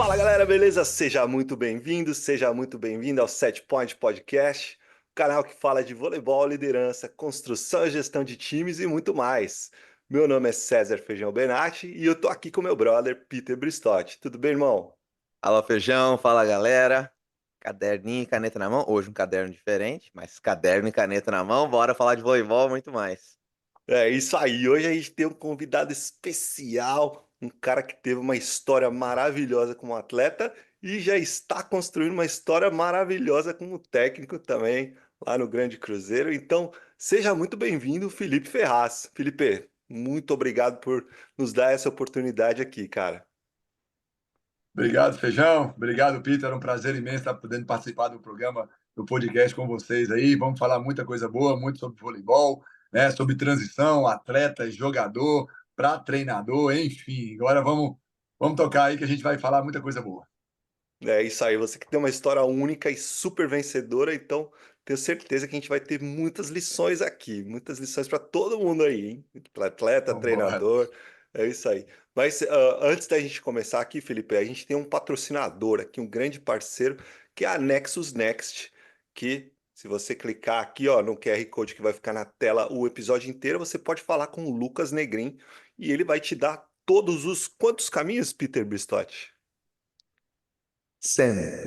Fala galera, beleza? Seja muito bem-vindo, seja muito bem-vindo ao Set Point Podcast, o canal que fala de voleibol, liderança, construção e gestão de times e muito mais. Meu nome é César Feijão Benatti e eu tô aqui com meu brother Peter Bristotti. Tudo bem, irmão? Fala Feijão, fala galera. Caderninho e caneta na mão. Hoje um caderno diferente, mas caderno e caneta na mão. Bora falar de voleibol muito mais. É isso aí, hoje a gente tem um convidado especial, um cara que teve uma história maravilhosa como atleta e já está construindo uma história maravilhosa como técnico também, lá no Grande Cruzeiro. Então, seja muito bem-vindo, Felipe Ferraz. Felipe, muito obrigado por nos dar essa oportunidade aqui, cara. Obrigado, Feijão. Obrigado, Peter. Era um prazer imenso estar podendo participar do programa, do podcast com vocês aí. Vamos falar muita coisa boa, muito sobre voleibol, né? Sobre transição, atleta, jogador, para treinador, enfim. Agora vamos tocar aí que a gente vai falar muita coisa boa. É isso aí, você que tem uma história única e super vencedora, então tenho certeza que a gente vai ter muitas lições aqui, muitas lições para todo mundo aí, hein? Pra atleta, Vamos embora. treinador, é isso aí. Mas antes da gente começar aqui, Felipe, a gente tem um patrocinador aqui, um grande parceiro, que é a Nexus Next, que se você clicar aqui, ó, no QR Code que vai ficar na tela o episódio inteiro, você pode falar com o Lucas Negrin e ele vai te dar todos os quantos caminhos, Peter Bristotti?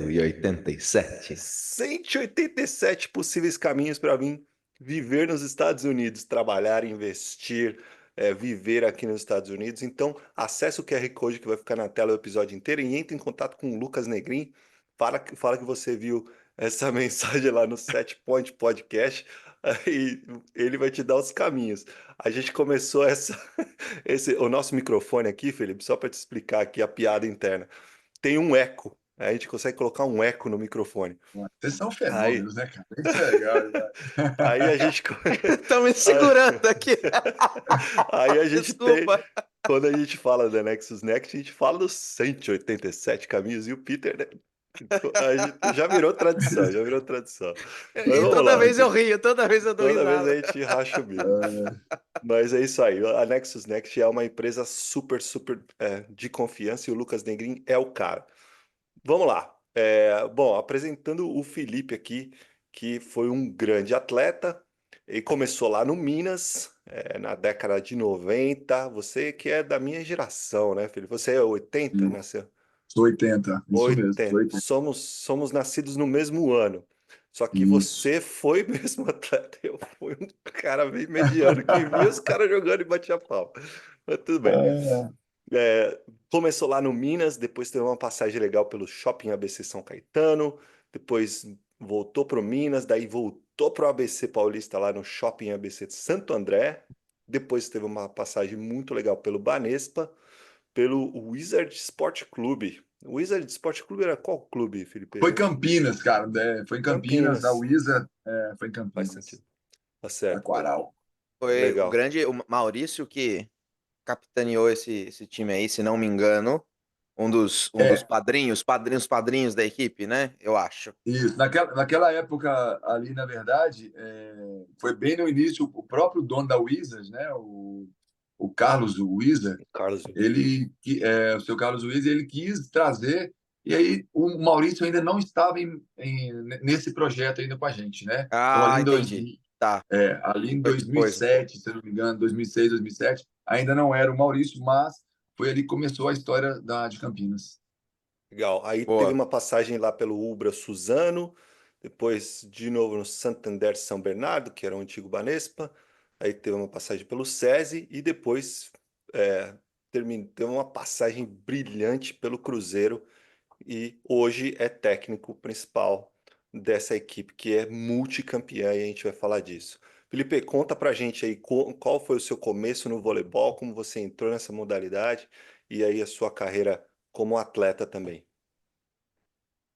187. 187 possíveis caminhos para vir viver nos Estados Unidos, trabalhar, investir, viver aqui nos Estados Unidos. Então, acesse o QR Code que vai ficar na tela o episódio inteiro e entre em contato com o Lucas Negrin. Fala que você viu essa mensagem lá no Set Point Podcast. Aí ele vai te dar os caminhos. A gente começou o nosso microfone aqui, Felipe, só para te explicar aqui a piada interna. Tem um eco. A gente consegue colocar um eco no microfone. Vocês são Aí, fenômenos, né, cara? Isso é legal. aí a gente. Estão me Aí, segurando aqui. aí a gente tem. Desculpa. Quando a gente fala da Nexus Next, a gente fala dos 187 caminhos e o Peter, né? A gente já virou tradição, já virou tradição. Mas E vamos toda lá, vez eu rio, toda vez eu dou toda vez a risada. gente racha o bico. Mas é isso aí. A Nexus Next é uma empresa super de confiança e o Lucas Negrin é o cara. Vamos lá. Bom, apresentando o Felipe aqui, que foi um grande atleta, e começou lá no Minas, na década de 90. Você que é da minha geração, né, Felipe? Você é 80, nasceu? Sou 80, isso mesmo, sou 80. 80. Somos nascidos no mesmo ano. Só que Isso. você foi mesmo atleta, eu fui um cara bem mediano que via os caras jogando e batia pau. Mas tudo bem. É, começou lá no Minas, depois teve uma passagem legal pelo Shopping ABC São Caetano, depois voltou para o Minas, daí voltou para o ABC Paulista lá no Shopping ABC de Santo André, depois teve uma passagem muito legal pelo Banespa, pelo Wizard Sport Clube. O Wizard Sport Clube era qual clube, Felipe? Foi Campinas, cara. Foi em Campinas, a Campinas. Wizard foi em Faz Campinas, sentido. Tá certo. Aquaral. Foi o Legal. grande o Maurício que capitaneou esse time aí, se não me engano. Um dos É, padrinhos da equipe, né? Eu acho. isso. Naquela época ali, na verdade, foi bem no início, o próprio dono da Wizard, né, o Carlos Wizard, Carlos. o seu Carlos Wizard, ele quis trazer, e aí o Maurício ainda não estava nesse projeto ainda com a gente, né? Então, Ah, entendi. Tá. ali em Foi depois. 2007, se eu não me engano, 2006, 2007, ainda não era o Maurício, mas foi ali que começou a história de Campinas. Legal. Aí teve Boa. uma passagem lá pelo Ubra Suzano, depois de novo no Santander São Bernardo, que era o antigo Banespa. Aí teve uma passagem pelo SESI e depois teve uma passagem brilhante pelo Cruzeiro e hoje é técnico principal dessa equipe que é multicampeã e a gente vai falar disso. Felipe, conta pra gente aí qual foi o seu começo no voleibol, como você entrou nessa modalidade e aí a sua carreira como atleta também.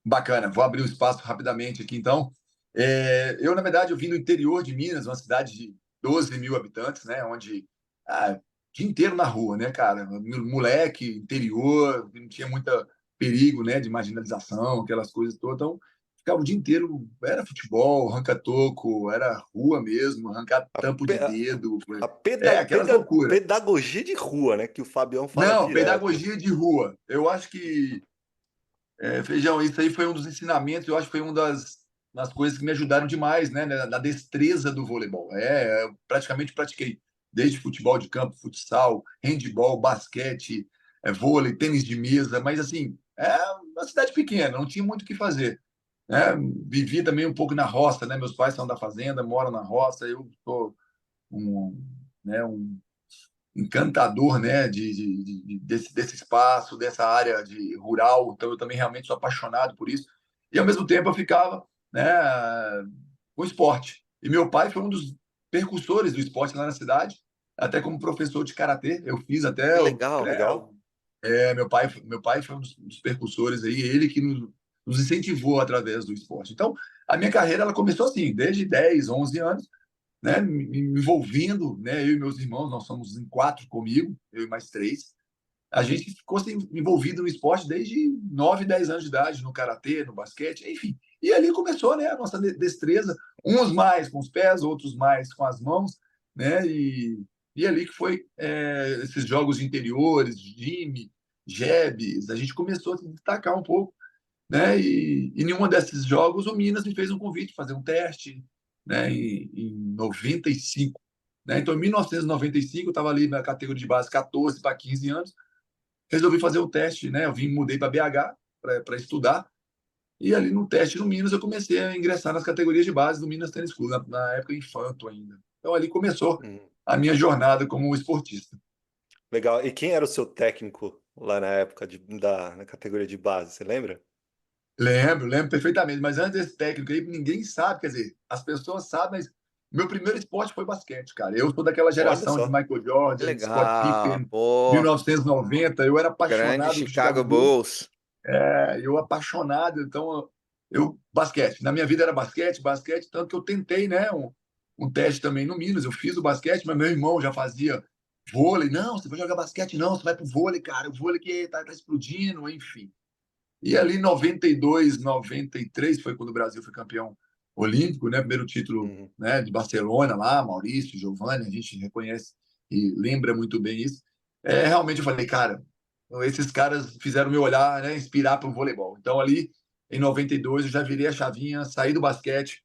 Bacana, vou abrir o espaço rapidamente aqui, então. Eu, na verdade, eu vim do interior de Minas, uma cidade de 12 mil habitantes, né? Onde, o dia inteiro na rua, né, cara? Moleque, interior, não tinha muito perigo, né, de marginalização, aquelas coisas todas. Então, ficava o dia inteiro, era futebol, arranca-toco, era rua mesmo, arrancar A, tampo de pe- dedo, a aquelas loucuras. pedagogia de rua, né, que o Fabião fala Não, direto. pedagogia de rua. Eu acho que Feijão, isso aí foi um dos ensinamentos, eu acho que foi uma das coisas que me ajudaram demais, né, na destreza do voleibol. Eu praticamente pratiquei desde futebol de campo, futsal, handebol, basquete, vôlei, tênis de mesa, mas assim, é uma cidade pequena, não tinha muito o que fazer, né? Vivi também um pouco na roça, né? Meus pais são da fazenda, moram na roça, eu sou um, né, um encantador, né, desse espaço, dessa área de rural. Então, eu também realmente sou apaixonado por isso. E, ao mesmo tempo, eu ficava, né, com o esporte. E meu pai foi um dos percussores do esporte lá na cidade, até como professor de karatê. Eu fiz Que até legal. Legal. meu pai foi um dos percussores aí, ele que nos incentivou através do esporte. Então, a minha carreira ela começou assim, desde 10, 11 anos, né, me envolvendo, né, eu e meus irmãos, nós somos em 4 comigo, eu e mais 3. A gente ficou assim, envolvido no esporte desde 9, 10 anos de idade, no karatê, no basquete, enfim. E ali começou, né, a nossa destreza, uns mais com os pés, outros mais com as mãos, né, e ali que foi esses jogos de interiores, Jimmy, Jebs, a gente começou a se destacar um pouco, né? E em um desses jogos o Minas me fez um convite fazer um teste, né? Em 95, né? Então, em 1995 eu estava ali na categoria de base 14 para 15 anos, resolvi fazer o teste, né? Mudei para BH para estudar e ali no teste no Minas eu comecei a ingressar nas categorias de base do Minas Tênis Clube, na época infanto ainda. Então ali começou Uhum. a minha jornada como esportista. Legal. E quem era o seu técnico lá na época na categoria de base, você lembra? Lembro perfeitamente. Mas antes desse técnico aí, ninguém sabe. Quer dizer, as pessoas sabem, mas meu primeiro esporte foi basquete, cara. Eu sou daquela Olha geração de só. Michael Que Jordan, Scott legal. Pippen, Pô, 1990. Eu era grande apaixonado por Chicago Chicago Bulls. Bulls. Eu apaixonado. Então, basquete. Na minha vida era basquete, tanto que eu tentei, né, um teste também no Minas. Eu fiz o basquete, mas meu irmão já fazia vôlei. Não, você vai jogar basquete, não, você vai pro vôlei, cara. O vôlei que tá explodindo, enfim. E ali em 92, 93 foi quando o Brasil foi campeão olímpico, né? Primeiro título, Uhum. né, de Barcelona lá, Maurício, Giovanni, a gente reconhece e lembra muito bem isso. Realmente eu falei, cara, esses caras fizeram meu olhar, né, inspirar para o voleibol. Então ali em 92 eu já virei a chavinha, saí do basquete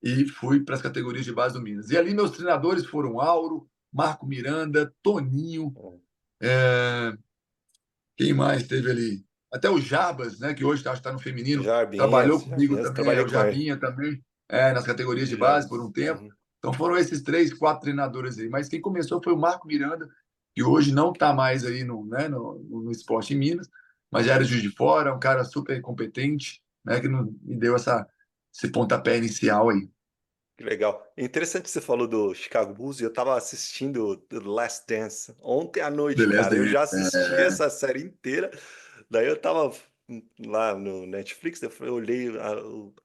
e fui para as categorias de base do Minas. E ali meus treinadores foram Auro, Marco Miranda, Toninho, Uhum. é, quem mais teve ali? Até o Jabas, né, que hoje acho que está no feminino, trabalhou comigo Jarbinhas, eu também, trabalhei o com ele. Jabinha também, nas categorias de base por Jarbas. um tempo. Uhum. Então foram esses 3, 4 treinadores aí. Mas quem começou foi o Marco Miranda, que hoje não está mais aí no esporte em Minas, mas já era Juiz de Fora, um cara super competente, né, que me deu esse pontapé inicial aí. Que legal. Interessante que você falou do Chicago Bulls e eu tava assistindo The Last Dance ontem à noite, Beleza, cara. Eu já é, assisti essa série inteira. Daí eu tava lá no Netflix, eu olhei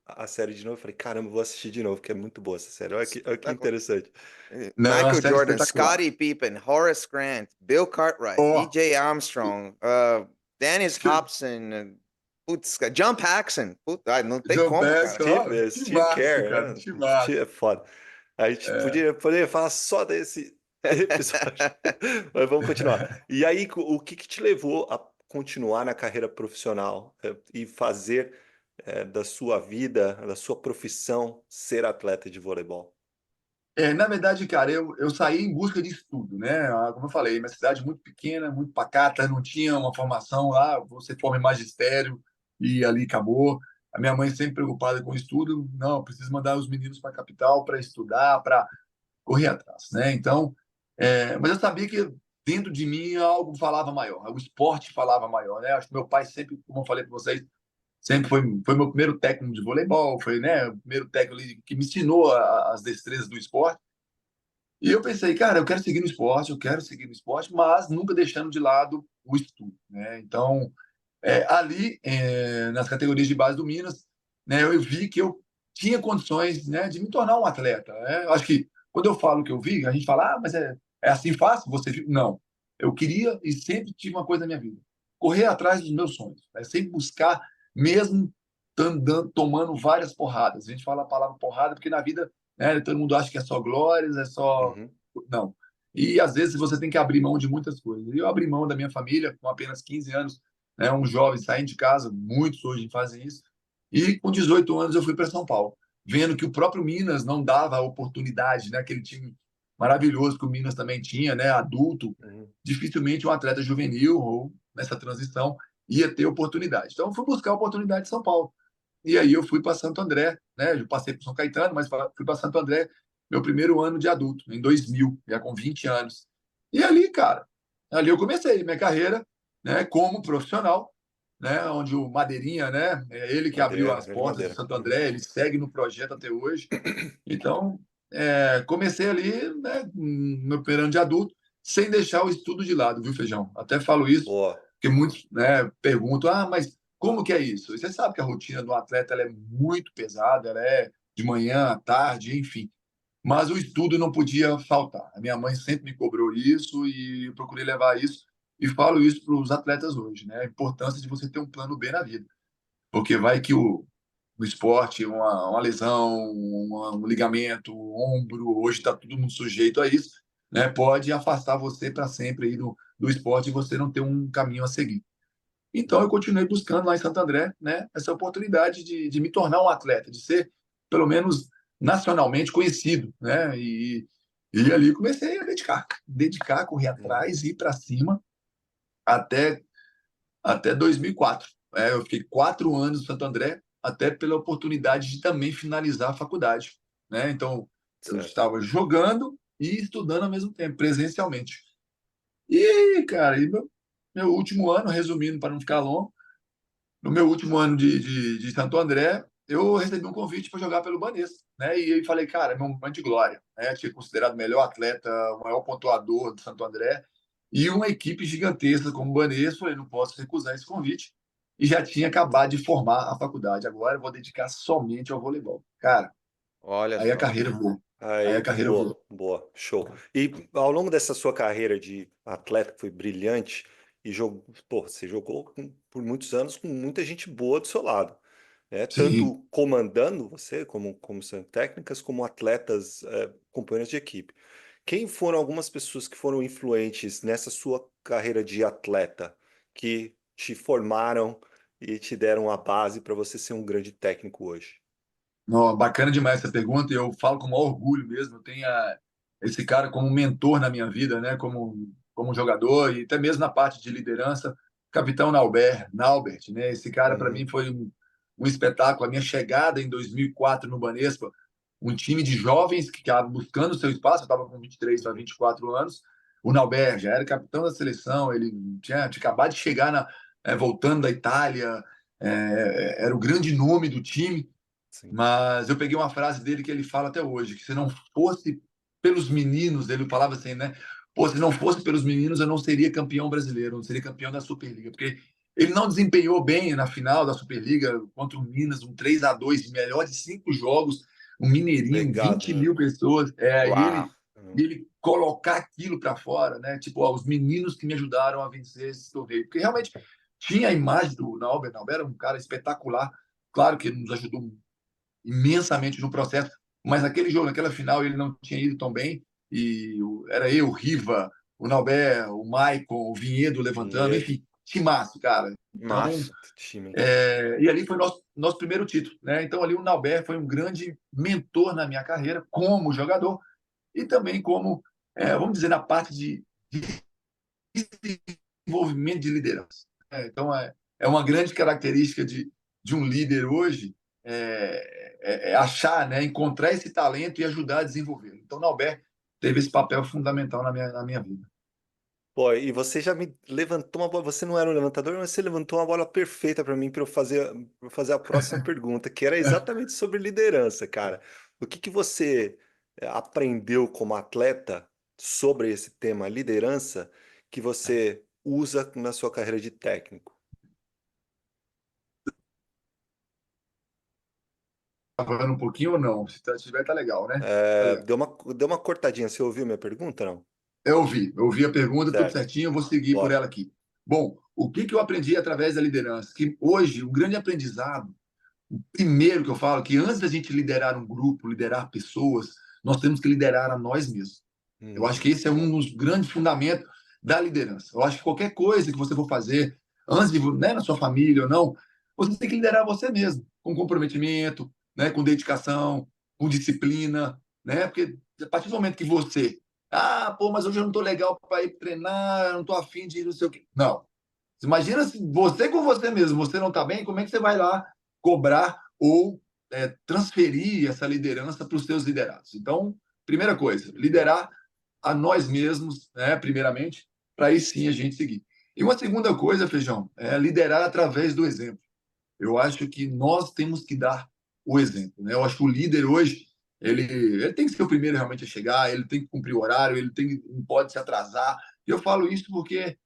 a série de novo e falei, caramba, eu vou assistir de novo, que é muito boa essa série. Olha que Espetacular. interessante. não, a Michael série Jordan, espetacular. Scottie Pippen, Horace Grant, Bill Cartwright, Ó, E.J. Armstrong, Dennis Hobson, putz, John Paxson. Putz, não tem John como, Pass, cara. ó, Steve timaço, cara, Kerr, né? timaço. É foda. A gente poderia falar só desse episódio, mas vamos continuar. E aí, o que que te levou a continuar na carreira profissional e fazer da sua vida, da sua profissão, ser atleta de voleibol? Na verdade, cara, eu saí em busca de estudo, né? Como eu falei, minha cidade é muito pequena, muito pacata, não tinha uma formação lá, você forma em magistério e ali acabou. A minha mãe sempre preocupada com o estudo, não, preciso mandar os meninos para a capital para estudar, para correr atrás, né? Então, mas eu sabia que dentro de mim algo falava maior, o esporte falava maior, né? Acho que meu pai sempre, como eu falei para vocês, sempre foi meu primeiro técnico de voleibol, foi, né, o primeiro técnico ali que me ensinou as destrezas do esporte. E eu pensei, cara, eu quero seguir no esporte, eu quero seguir no esporte, mas nunca deixando de lado o estudo, né? Então, ali, nas categorias de base do Minas, né, eu vi que eu tinha condições, né, de me tornar um atleta, né? Eu acho que quando eu falo que eu vi, a gente fala, mas é assim fácil? Você viu? Não. Eu queria e sempre tive uma coisa na minha vida: correr atrás dos meus sonhos, né? Sempre buscar, mesmo tomando várias porradas. A gente fala a palavra porrada porque na vida, né, todo mundo acha que é só glórias, é só. Uhum. Não. E às vezes você tem que abrir mão de muitas coisas. Eu abri mão da minha família com apenas 15 anos, né? Um jovem saindo de casa, muitos hoje fazem isso. E com 18 anos eu fui para São Paulo, vendo que o próprio Minas não dava a oportunidade, né? Aquele time maravilhoso que o Minas também tinha, né? Adulto, Uhum. dificilmente um atleta juvenil ou nessa transição ia ter oportunidade. Então eu fui buscar a oportunidade em São Paulo. E aí eu fui para Santo André, né? Eu passei por São Caetano, mas fui para Santo André, meu primeiro ano de adulto, em 2000, já com 20 anos. E ali, cara, ali eu comecei minha carreira, né, como profissional, né, onde o Madeirinha, né, é ele que abriu Madeira, as grande portas de Madeira. Santo Uhum. André, ele segue no projeto até hoje. Então, comecei ali, né, no meu primeiro ano de adulto, sem deixar o estudo de lado, viu, Feijão? Até falo isso, Boa. porque muitos, né, perguntam, mas como que é isso? E você sabe que a rotina do atleta ela é muito pesada, ela é de manhã, à tarde, enfim. Mas o estudo não podia faltar. A minha mãe sempre me cobrou isso e eu procurei levar isso e falo isso para os atletas hoje, né? A importância de você ter um plano B na vida, porque vai que o esporte, uma lesão, um ligamento, um ombro, hoje está todo mundo sujeito a isso, né? Pode afastar você para sempre aí do esporte e você não ter um caminho a seguir. Então eu continuei buscando lá em Santo André, né, essa oportunidade de me tornar um atleta, de ser pelo menos nacionalmente conhecido, né? E ali comecei a dedicar, correr Uhum. atrás, ir para cima até 2004. Eu fiquei 4 anos no Santo André, até pela oportunidade de também finalizar a faculdade, né? Então eu Certo. estava jogando e estudando ao mesmo tempo, presencialmente. E, cara, meu último ano, resumindo para não ficar longo, no meu último ano de Santo André, eu recebi um convite para jogar pelo Banespa, né? E aí falei, cara, é meu momento de glória, né? Tinha considerado o melhor atleta, o maior pontuador do Santo André e uma equipe gigantesca como o Banespa, falei, não posso recusar esse convite. E já tinha acabado de formar a faculdade. Agora eu vou dedicar somente ao voleibol. Cara, Olha aí a só. carreira voou. Aí a Aí, carreira boa, voou. boa, show. E ao longo dessa sua carreira de atleta, que foi brilhante, e jogou, pô, você jogou por muitos anos com muita gente boa do seu lado, né? Sim. Tanto comandando você, como comissão técnicas, como atletas, companheiros de equipe. Quem foram algumas pessoas que foram influentes nessa sua carreira de atleta, que te formaram e te deram a base para você ser um grande técnico hoje? Não, bacana demais essa pergunta e eu falo com o maior orgulho mesmo. Eu tenho esse cara como mentor na minha vida, né? Como jogador e até mesmo na parte de liderança, Capitão Naubert, né? Esse cara para mim Uhum, foi um espetáculo. A minha chegada em 2004 no Banespa, um time de jovens que estava buscando seu espaço. Eu estava com 23 para uhum, 24 anos. O Naubert já era capitão da seleção. Ele tinha acabado de chegar voltando da Itália. Era o grande nome do time. sim. Mas eu peguei uma frase dele que ele fala até hoje, que se não fosse pelos meninos, ele falava assim, né? Pô, se não fosse pelos meninos, eu não seria campeão brasileiro, eu não seria campeão da Superliga, porque ele não desempenhou bem na final da Superliga contra o Minas, um 3-2, melhor de 5 jogos, um Mineirinho, Legado, 20 né? mil pessoas, e Uau. ele colocar aquilo para fora, né? Tipo, ó, os meninos que me ajudaram a vencer esse torneio, porque realmente tinha a imagem do Nauber, Nauber era um cara espetacular, claro que ele nos ajudou imensamente no processo, mas naquele jogo, naquela final, ele não tinha ido tão bem. E era eu, o Riva, o Nauber, o Maicon, o Vinhedo levantando, Vinhedo. enfim, timaço, cara. Então, Massa, Time, hein? e ali foi nosso primeiro título, né? Então, ali o Nauber foi um grande mentor na minha carreira como jogador e também como, vamos dizer, na parte de desenvolvimento de liderança. Então, é uma grande característica de um líder hoje achar, né, encontrar esse talento e ajudar a desenvolvê-lo. Então, Nauber teve esse papel fundamental na minha vida. Pô, e você já me levantou uma bola. Você não era um levantador, mas você levantou uma bola perfeita para mim pra eu fazer a próxima pergunta, que era exatamente sobre liderança, cara. O que que você aprendeu como atleta sobre esse tema liderança que você usa na sua carreira de técnico? Tá falando um pouquinho ou não? Se tiver, tá legal, né? Tá legal. Deu uma cortadinha. Você ouviu minha pergunta, não? Eu ouvi a pergunta, tudo Certo. certinho, eu vou seguir por Bora. ela aqui. Bom, o que eu aprendi através da liderança? Que hoje, o grande aprendizado, o primeiro que eu falo, que antes da gente liderar um grupo, liderar pessoas, nós temos que liderar a nós mesmos. Eu acho que esse é um dos grandes fundamentos da liderança. Eu acho que qualquer coisa que você for fazer, antes de, né, na sua família ou não, você tem que liderar você mesmo, com comprometimento, né, com dedicação, com disciplina, né? Porque a partir do momento que você, pô, mas hoje eu não estou legal para ir treinar, eu não estou afim de ir, não sei o quê. Não. Imagina se você com você mesmo, você não está bem, como é que você vai lá cobrar ou transferir essa liderança para os seus liderados? Então, primeira coisa, liderar a nós mesmos, né, primeiramente, para aí sim a gente seguir. E uma segunda coisa, Feijão, é liderar através do exemplo. Eu acho que nós temos que dar o exemplo, né? Eu acho que o líder hoje, ele tem que ser o primeiro realmente a chegar, ele tem que cumprir o horário, não pode se atrasar. E eu falo isso porque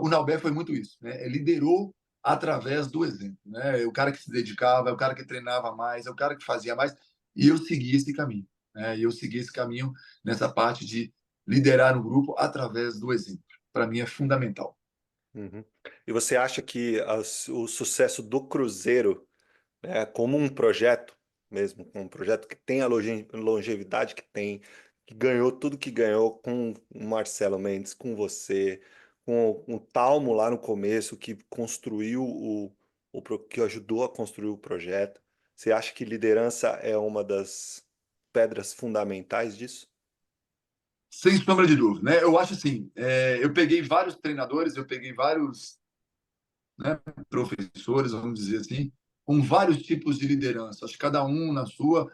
o Nauber foi muito isso, né? Ele liderou através do exemplo, né? É o cara que se dedicava, é o cara que treinava mais, é o cara que fazia mais, e eu segui esse caminho, né? E eu segui esse caminho nessa parte de liderar o grupo através do exemplo. Para mim é fundamental. Uhum. E você acha que o sucesso do Cruzeiro, né, como um projeto mesmo, um projeto que tem a longevidade que tem, que ganhou tudo que ganhou com o Marcelo Mendes, com você, com o Talmo lá no começo, que construiu que ajudou a construir o projeto. Você acha que liderança é uma das pedras fundamentais disso? Sem sombra de dúvida, né? Eu acho assim, eu peguei vários treinadores, eu peguei vários, né, professores, vamos dizer assim, com vários tipos de liderança. Acho que cada um na sua.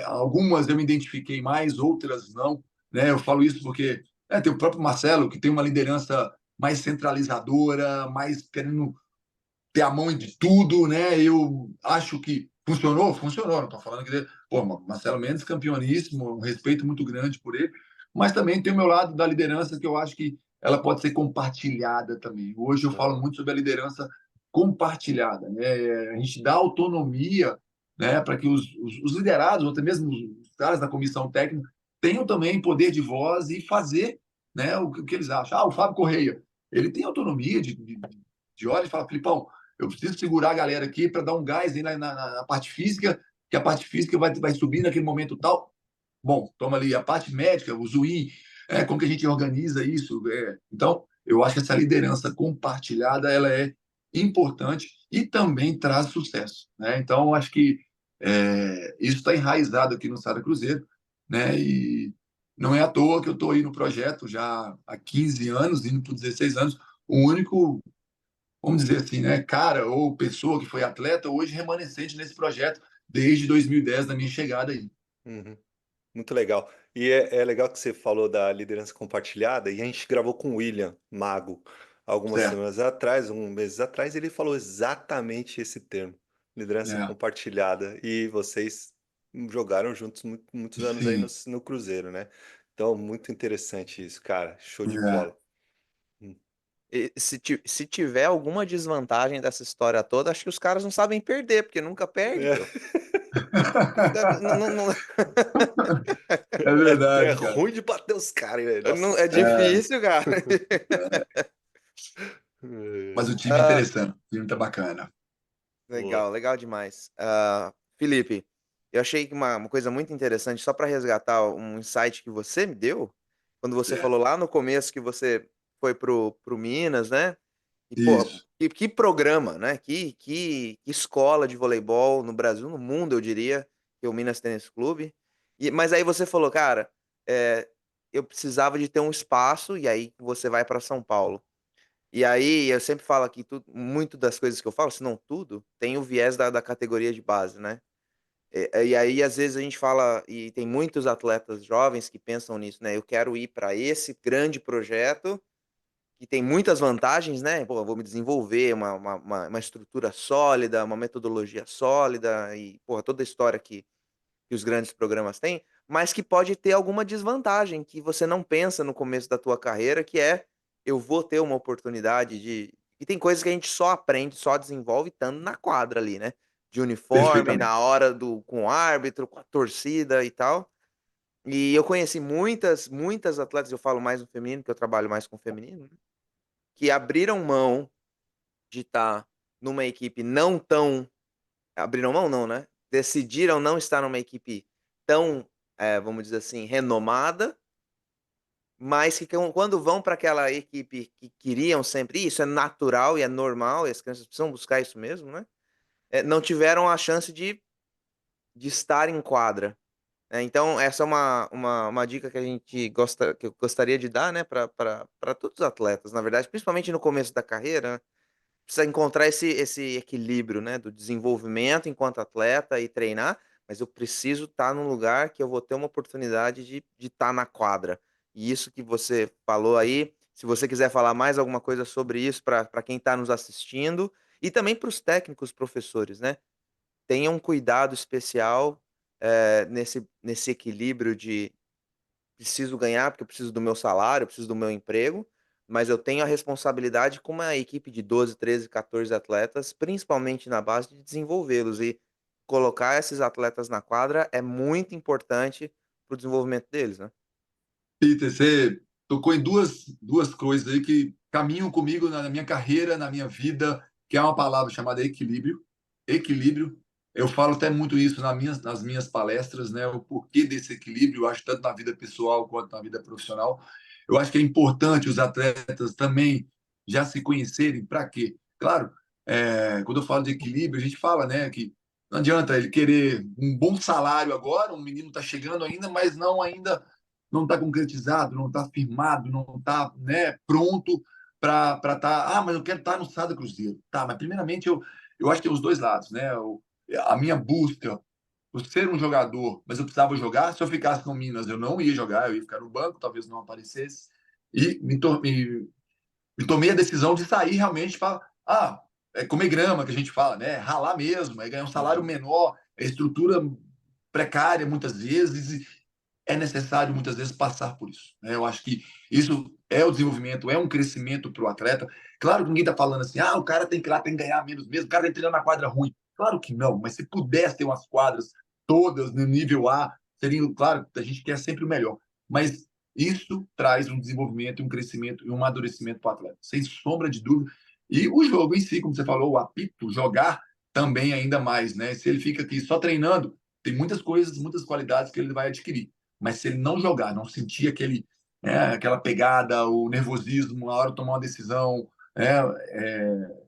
Algumas eu me identifiquei mais, outras não. Né? Eu falo isso porque tem o próprio Marcelo, que tem uma liderança mais centralizadora, mais querendo ter a mão de tudo. Né? Eu acho que funcionou, funcionou. Não estou falando que. Pô, Marcelo Mendes, campeoníssimo, um respeito muito grande por ele. Mas também tem o meu lado da liderança que eu acho que ela pode ser compartilhada também. Hoje eu falo Aham. muito sobre a liderança compartilhada, né? A gente dá autonomia, né, para que os liderados, ou até mesmo os caras da comissão técnica, tenham também poder de voz e fazer, né, o que eles acham. O Fábio Correia, ele tem autonomia de hora e fala, Filipão, eu preciso segurar a galera aqui para dar um gás aí na parte física, que a parte física vai subir naquele momento tal. Bom, toma ali a parte médica, o ZUI, como que a gente organiza isso? Então, eu acho que essa liderança compartilhada ela é importante e também traz sucesso. Né? Então, eu acho que isso está enraizado aqui no Sada Cruzeiro, né? E não é à toa que eu estou aí no projeto já há 15 anos, indo para 16 anos, o único, vamos dizer assim, né, cara ou pessoa que foi atleta hoje remanescente nesse projeto desde 2010, da minha chegada aí. Uhum. Muito legal. E é legal que você falou da liderança compartilhada, e a gente gravou com o William Mago algumas Certo. semanas atrás, um mês atrás, ele falou exatamente esse termo, liderança É, compartilhada. E vocês jogaram juntos muitos anos aí sim. no Cruzeiro, né? Então, muito interessante isso, cara. Show de É. bola. Hum. E se tiver alguma desvantagem dessa história toda, acho que os caras não sabem perder, porque nunca perde, É, pô. Não, É é verdade, cara. ruim de bater os caras, né? Nossa é senhora. É, difícil, cara. mas o time é Ah, interessante, o time tá bacana. Boa. legal, legal demais. Felipe, eu achei que uma coisa muito interessante, só para resgatar um insight que você me deu, quando você Certo. falou lá no começo que você foi pro Minas, né? E, pô, Isso, que programa, né? Que escola de voleibol no Brasil, no mundo, eu diria, que é o Minas Tênis Clube. Mas aí você falou, cara, eu precisava de ter um espaço, e aí você vai para São Paulo. E aí eu sempre falo aqui, muito das coisas que eu falo, se não tudo, tem o viés da categoria de base, né? E aí, às vezes, a gente fala, e tem muitos atletas jovens que pensam nisso, né? Eu quero ir para esse grande projeto que tem muitas vantagens, né? Pô, eu vou me desenvolver uma estrutura sólida, uma metodologia sólida e, porra, toda a história que os grandes programas têm, mas que pode ter alguma desvantagem que você não pensa no começo da tua carreira, que é eu vou ter uma oportunidade de. E tem coisas que a gente só aprende, só desenvolve estando na quadra ali, né? De uniforme, na perfeitamente. hora com o árbitro, com a torcida e tal. E eu conheci muitas atletas, eu falo mais no feminino, porque eu trabalho mais com o feminino, né? Que abriram mão de estar numa equipe não tão. Abriram mão, não, né? Decidiram não estar numa equipe tão, vamos dizer assim, renomada, mas que quando vão para aquela equipe que queriam sempre, e isso é natural e é normal, e as crianças precisam buscar isso mesmo, né? Não tiveram a chance de estar em quadra. Então, essa é uma dica que a gente que eu gostaria de dar, né, para todos os atletas, na verdade, principalmente no começo da carreira, né? Precisa encontrar esse equilíbrio, né, do desenvolvimento enquanto atleta e treinar, mas eu preciso estar num lugar que eu vou ter uma oportunidade de estar na quadra. E isso que você falou aí, se você quiser falar mais alguma coisa sobre isso para quem está nos assistindo, e também para os técnicos, professores, né, tenham um cuidado especial, nesse equilíbrio de preciso ganhar, porque eu preciso do meu salário, eu preciso do meu emprego, mas eu tenho a responsabilidade com uma equipe de 12, 13, 14 atletas, principalmente na base, de desenvolvê-los, e colocar esses atletas na quadra é muito importante para o desenvolvimento deles, né. Peter, você tocou em duas coisas aí que caminham comigo na minha carreira, na minha vida, que é uma palavra chamada equilíbrio. Equilíbrio. Eu falo até muito isso nas minhas palestras, né? O porquê desse equilíbrio, eu acho, tanto na vida pessoal quanto na vida profissional. Eu acho que é importante os atletas também já se conhecerem. Para quê? Claro, quando eu falo de equilíbrio, a gente fala, né, que não adianta ele querer um bom salário agora, um menino está chegando ainda, mas não está concretizado, não está firmado, não está, né, pronto para estar. Ah, mas eu quero estar no Sada Cruzeiro. Tá, mas primeiramente eu acho que tem os dois lados, né? A minha busca por ser um jogador, mas eu precisava jogar. Se eu ficasse no Minas, eu não ia jogar, eu ia ficar no banco, talvez não aparecesse. E me tomei a decisão de sair realmente para comer grama, que a gente fala, né? Ralar mesmo, é ganhar um salário Uhum. menor, é estrutura precária muitas vezes, é necessário muitas vezes passar por isso, né? Eu acho que isso é o desenvolvimento, é um crescimento para o atleta. Claro que ninguém está falando assim, o cara tem que ir lá, tem que ganhar menos mesmo, o cara tem que treinar na quadra ruim. Claro que não, mas se pudesse ter umas quadras todas no nível A, seria, claro, a gente quer sempre o melhor. Mas isso traz um desenvolvimento, um crescimento e um amadurecimento para o atleta, sem sombra de dúvida. E o jogo em si, como você falou, o apito, jogar também ainda mais, né? Se ele fica aqui só treinando, tem muitas coisas, muitas qualidades que ele vai adquirir. Mas se ele não jogar, não sentir aquela pegada, o nervosismo, a hora de tomar uma decisão,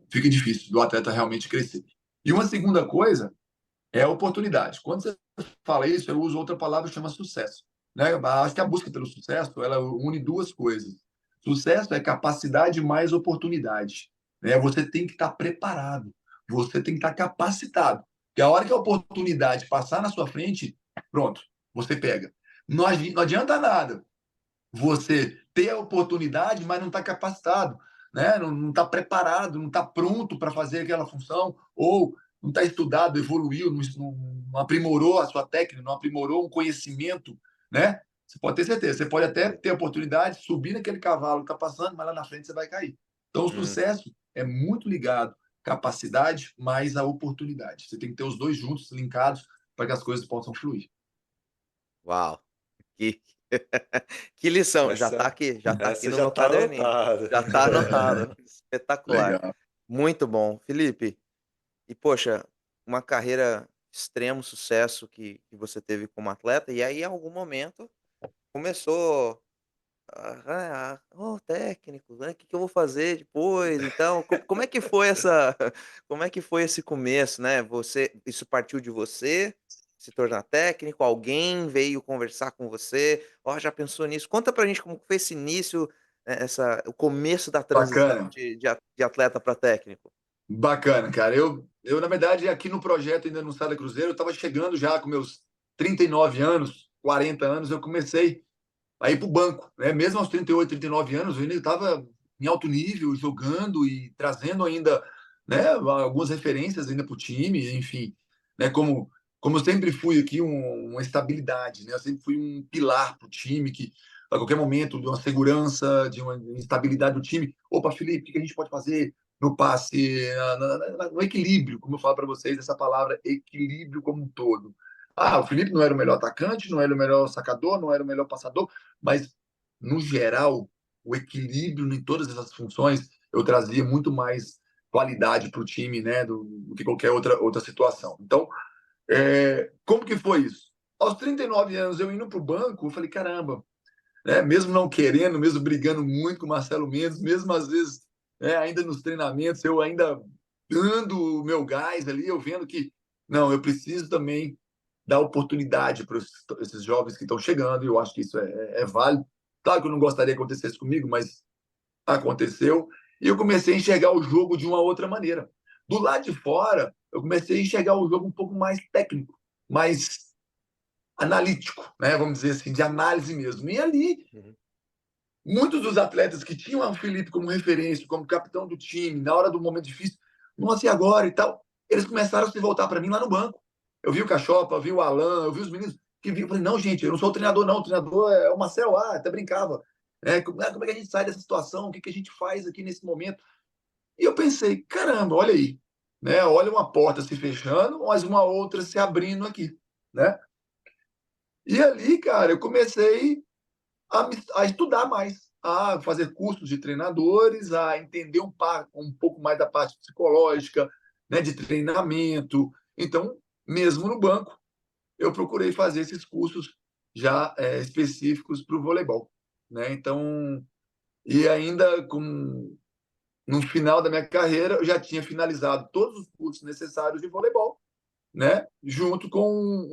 fica difícil do atleta realmente crescer. E uma segunda coisa é a oportunidade. Quando você fala isso, eu uso outra palavra que chama sucesso. Né? Acho que a busca pelo sucesso, ela une duas coisas. Sucesso é capacidade mais oportunidade. Né? Você tem que estar preparado, você tem que estar capacitado. Porque a hora que a oportunidade passar na sua frente, pronto, você pega. Não adianta nada você ter a oportunidade, mas não está capacitado, né? Não está preparado, não está pronto para fazer aquela função, ou não está estudado, evoluiu, não aprimorou a sua técnica, não aprimorou um conhecimento, né? Você pode ter certeza, você pode até ter a oportunidade de subir naquele cavalo que está passando, mas lá na frente você vai cair. Então, o Hum. sucesso é muito ligado à capacidade mais à oportunidade. Você tem que ter os dois juntos, linkados, para que as coisas possam fluir. Uau, que que lição, Essa, já tá aqui essa no já meu está caderninho, anotada. já tá anotado, espetacular, Legal. muito bom. Felipe, e poxa, uma carreira extremo sucesso que você teve como atleta, e aí em algum momento começou técnico, né, que eu vou fazer depois, então, como é que foi essa como é que foi esse começo, né, isso partiu de você, se tornar técnico, alguém veio conversar com você: "Ó, já pensou nisso?". Conta pra gente como que foi esse início, o começo da transição Bacana. de atleta para técnico. Bacana, cara. Na verdade, aqui no projeto, ainda no Sada Cruzeiro, eu estava chegando já com meus 39 anos, 40 anos, eu comecei a ir para o banco. Né? Mesmo aos 38, 39 anos, eu ainda estava em alto nível, jogando e trazendo ainda, né, algumas referências ainda para o time, enfim. Né? Como eu sempre fui aqui, uma estabilidade, né? Eu sempre fui um pilar para o time, que a qualquer momento, de uma segurança, de uma estabilidade do time. Opa, Felipe, o que a gente pode fazer? No passe, no equilíbrio, como eu falo para vocês, essa palavra equilíbrio como um todo. O Felipe não era o melhor atacante, não era o melhor sacador, não era o melhor passador, mas, no geral, o equilíbrio em todas essas funções, eu trazia muito mais qualidade para o time, né, do que qualquer outra situação. Então, como que foi isso? Aos 39 anos, eu indo para o banco, eu falei, caramba, né? Mesmo não querendo, mesmo brigando muito com o Marcelo Mendes, mesmo às vezes, né, ainda nos treinamentos, eu ainda dando o meu gás ali, eu vendo que, não, eu preciso também dar oportunidade para esses jovens que estão chegando, e eu acho que isso é válido. Claro que eu não gostaria que acontecesse comigo, mas aconteceu, e eu comecei a enxergar o jogo de uma outra maneira. Do lado de fora, eu comecei a enxergar o jogo um pouco mais técnico, mais analítico, né? Vamos dizer assim, de análise mesmo. E ali, Uhum. muitos dos atletas que tinham o Felipe como referência, como capitão do time, na hora do momento difícil, nossa, e agora e tal, eles começaram a se voltar para mim lá no banco. Eu vi o Cachopa, vi o Alan, eu vi os meninos que viam. Eu falei, não, gente, eu não sou o treinador, não. O treinador é o Marcel, até brincava. Como é que a gente sai dessa situação? O que a gente faz aqui nesse momento? E eu pensei, caramba, olha aí, né? Olha uma porta se fechando, mas uma outra se abrindo aqui, né? E ali, cara, eu comecei a estudar mais, a fazer cursos de treinadores, a entender um pouco mais da parte psicológica, né, de treinamento. Então, mesmo no banco, eu procurei fazer esses cursos já específicos para o voleibol, né? Então, e ainda no final da minha carreira, eu já tinha finalizado todos os cursos necessários de voleibol, né? Junto com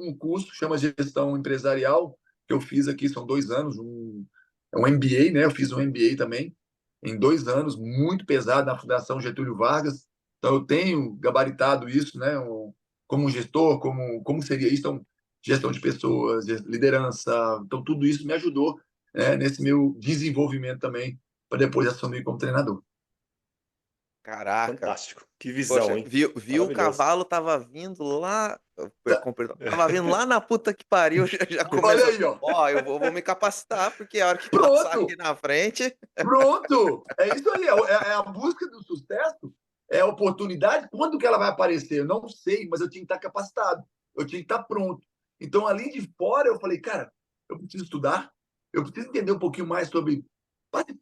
um curso que chama Gestão Empresarial, que eu fiz aqui, são 2 anos, é um MBA, né? Eu fiz um MBA também, em 2 anos, muito pesado na Fundação Getúlio Vargas. Então, eu tenho gabaritado isso, né? Como gestor, como seria isso? Então, gestão de pessoas, liderança. Então, tudo isso me ajudou, né, nesse meu desenvolvimento também, para depois assumir como treinador. Caraca. Fantástico. Que visão, Poxa, hein? viu o Maravilhoso. cavalo tava vindo lá, Tá. com perdão, tava vindo lá na puta que pariu, já Olha começou: aí, ó. "Ó, eu vou me capacitar, porque a hora que passar aqui Pronto! na frente". Pronto! É isso aí, é a busca do sucesso, é a oportunidade. Quando que ela vai aparecer? Eu não sei, mas eu tinha que estar capacitado, eu tinha que estar pronto. Então, ali de fora, eu falei, cara, eu preciso estudar, eu preciso entender um pouquinho mais sobre parte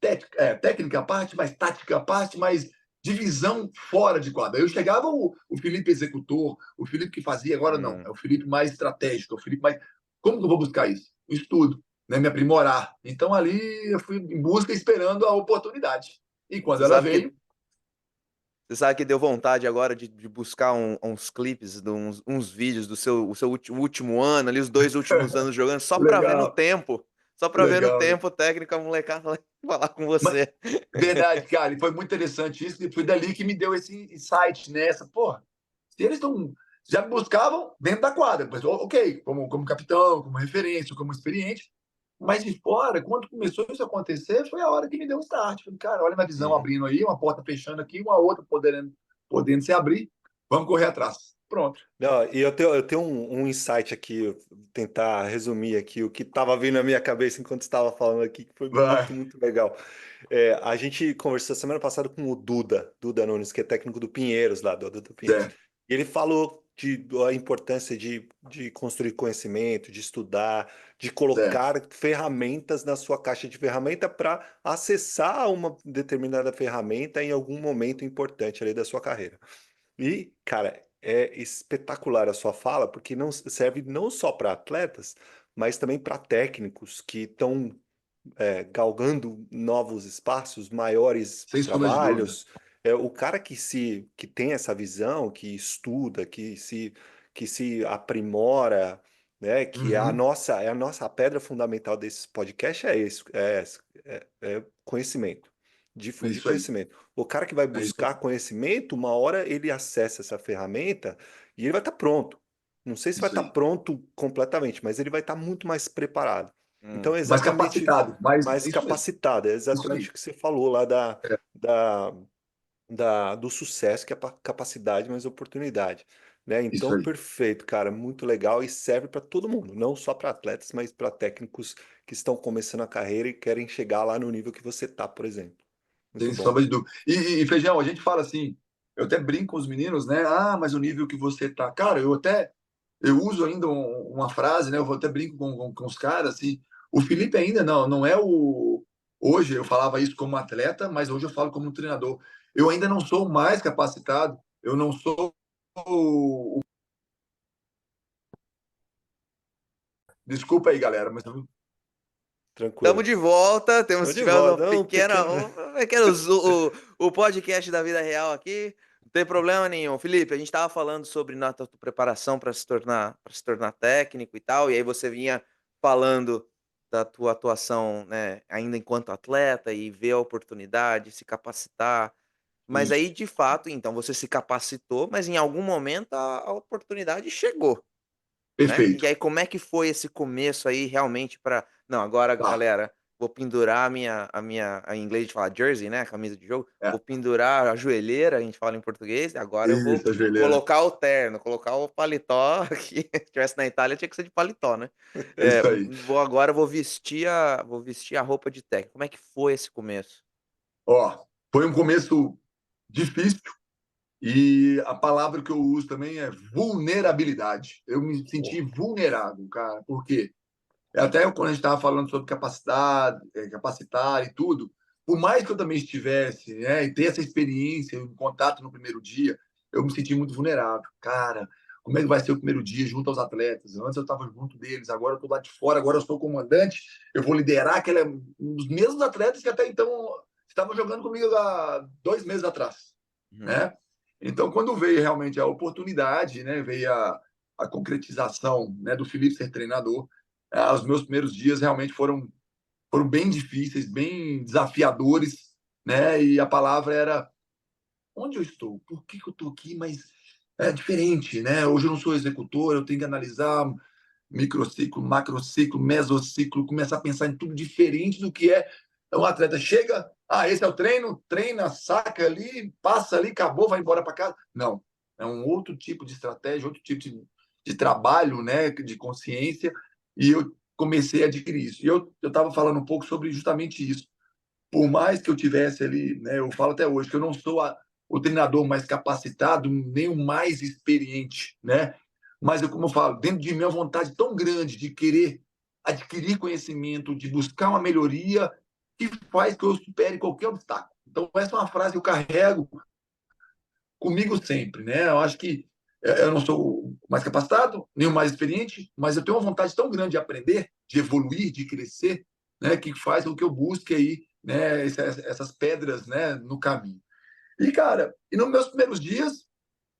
técnica, a parte mais tática, a parte mais divisão fora de quadra. Eu chegava o Felipe executor, o Felipe que fazia, agora não, é Hum. o Felipe mais estratégico, é o Felipe mais. Como que eu vou buscar isso? Estudo, né, me aprimorar. Então ali eu fui em busca esperando a oportunidade. E quando Você ela sabe que veio, você sabe que deu vontade agora de buscar uns clipes, uns vídeos do seu último ano ali, os 2 últimos anos jogando, só pra ver no legal, tempo, só pra ver no legal. tempo técnico a molecada falar com Mas, você. verdade, cara, e foi muito interessante isso, e foi dali que me deu esse insight nessa. Porra, se eles estão. Já me buscavam dentro da quadra, mas, ok, como capitão, como referência, como experiente, mas de fora, quando começou isso a acontecer, foi a hora que me deu um start. Falei, cara, olha minha visão Uhum. abrindo aí, uma porta fechando aqui, uma outra podendo se abrir, vamos correr atrás. Pronto. Não, e eu tenho um insight aqui, eu vou tentar resumir aqui o que estava vindo na minha cabeça enquanto estava falando aqui, que foi Vai. muito, muito legal. A gente conversou semana passada com o Duda Nunes, que é técnico do Pinheiros, lá do Pinheiros. Certo, E ele falou da importância de construir conhecimento, de estudar, de certo. colocar ferramentas na sua caixa de ferramenta para acessar uma determinada ferramenta em algum momento importante ali da sua carreira. E, cara, é espetacular a sua fala, porque não serve não só para atletas, mas também para técnicos que estão galgando novos espaços, maiores Sem sombra de dúvida. trabalhos. O cara que tem essa visão, que estuda, que se aprimora, né? Que Uhum. é a nossa pedra fundamental desse podcast é isso, é conhecimento, É difundir isso aí. conhecimento. O cara que vai É isso aí. buscar conhecimento, uma hora ele acessa essa ferramenta e ele vai estar pronto. Não sei se vai Isso estar aí. pronto completamente, mas ele vai estar muito mais preparado. Então é Mais exatamente capacitado, mais mais isso mesmo. capacitado, é Isso exatamente aí. o que você falou lá É, da, do sucesso, que é capacidade mais oportunidade, né? isso Então, aí. perfeito, cara, muito legal e serve para todo mundo, não só para atletas, mas para técnicos que estão começando a carreira e querem chegar lá no nível que você tá, por exemplo. Muito Sem bom. sombra de dúvida. Feijão, a gente fala assim, eu até brinco com os meninos, né? Ah, mas o nível que você tá. Cara, eu uso ainda uma frase, né? Eu vou até brinco com os caras, assim. O Felipe ainda não é o. Hoje eu falava isso como atleta, mas hoje eu falo como treinador. Eu ainda não sou o mais capacitado, eu não sou o. Desculpa aí, galera, mas Estamos Tranquilo. de volta, Tô de tivemos volta. Um pequeno. um pequeno o podcast da vida real aqui, não tem problema nenhum. Felipe, a gente estava falando sobre na tua preparação para se tornar técnico e tal, e aí você vinha falando da tua atuação, né, ainda enquanto atleta e ver a oportunidade, se capacitar. Mas Isso, aí, de fato, então você se capacitou, mas em algum momento a oportunidade chegou. Né. E perfeito. aí como é que foi esse começo aí realmente para não, agora Tá, galera, vou pendurar em inglês a gente fala jersey, né, camisa de jogo, é, vou pendurar a joelheira, a gente fala em português, agora eu vou isso, ajoelheira. colocar o terno, colocar o paletó que se tivesse na Itália tinha que ser de paletó, né. É isso aí. Vou vestir a roupa de técnico. Como é que foi esse começo? Ó, foi um começo difícil e a palavra que eu uso também é vulnerabilidade. Eu me senti vulnerável, cara, porque até quando a gente estava falando sobre capacidade, capacitar e tudo, por mais que eu também estivesse, né, e ter essa experiência, em contato no primeiro dia, eu me senti muito vulnerável. Cara, como é que vai ser o primeiro dia junto aos atletas? Antes eu estava junto deles, agora eu estou lá de fora, agora eu sou comandante, eu vou liderar os mesmos atletas que até então estavam jogando comigo há 2 meses atrás, Uhum. né? Então, quando veio realmente a oportunidade, né, veio a concretização, né, do Felipe ser treinador, os meus primeiros dias realmente foram bem difíceis, bem desafiadores, né? E a palavra era: onde eu estou? Por que eu estou aqui? Mas é diferente, né? Hoje eu não sou executor, eu tenho que analisar microciclo, macrociclo, mesociclo, começar a pensar em tudo diferente do que é. Então, o atleta chega, esse é o treino, treina, saca ali, passa ali, acabou, vai embora para casa. Não, é um outro tipo de estratégia, outro tipo de trabalho, né, de consciência, e eu comecei a adquirir isso. E eu estava falando um pouco sobre justamente isso. Por mais que eu tivesse ali, né, eu falo até hoje que eu não sou o treinador mais capacitado, nem o mais experiente, né? Mas eu, como eu falo, dentro de mim é uma vontade tão grande de querer adquirir conhecimento, de buscar uma melhoria que faz que eu supere qualquer obstáculo. Então, essa é uma frase que eu carrego comigo sempre, né? Eu acho que eu não sou o mais capacitado, nem o mais experiente, mas eu tenho uma vontade tão grande de aprender, de evoluir, de crescer, né? Que faz com que eu busque aí, né? Essas pedras, né? No caminho. E cara, e nos meus primeiros dias,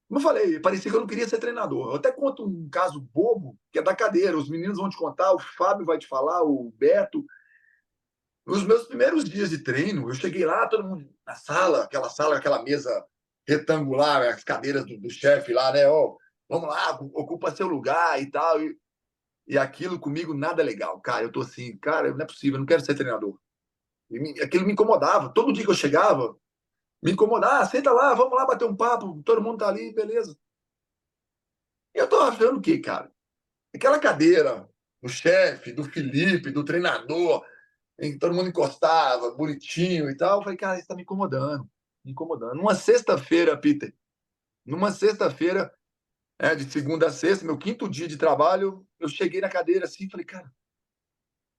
como eu falei, parecia que eu não queria ser treinador. Eu até conto um caso bobo que é da cadeira. Os meninos vão te contar, o Fábio vai te falar, o Beto. Nos meus primeiros dias de treino, eu cheguei lá, todo mundo na sala, aquela mesa retangular, as cadeiras do chefe lá, né? Ó, vamos lá, ocupa seu lugar e tal. E aquilo comigo nada legal. Cara, eu tô assim, cara, não é possível, eu não quero ser treinador. Aquilo me incomodava. Todo dia que eu chegava, me incomodava. Senta lá, vamos lá bater um papo, todo mundo tá ali, beleza. E eu tô achando o quê, cara? Aquela cadeira do chefe, do Felipe, do treinador, em que todo mundo encostava, bonitinho e tal. Eu falei, cara, isso tá me incomodando, me incomodando. Numa sexta-feira, Peter, numa sexta-feira, de segunda a sexta, meu quinto dia de trabalho, eu cheguei na cadeira assim e falei, cara,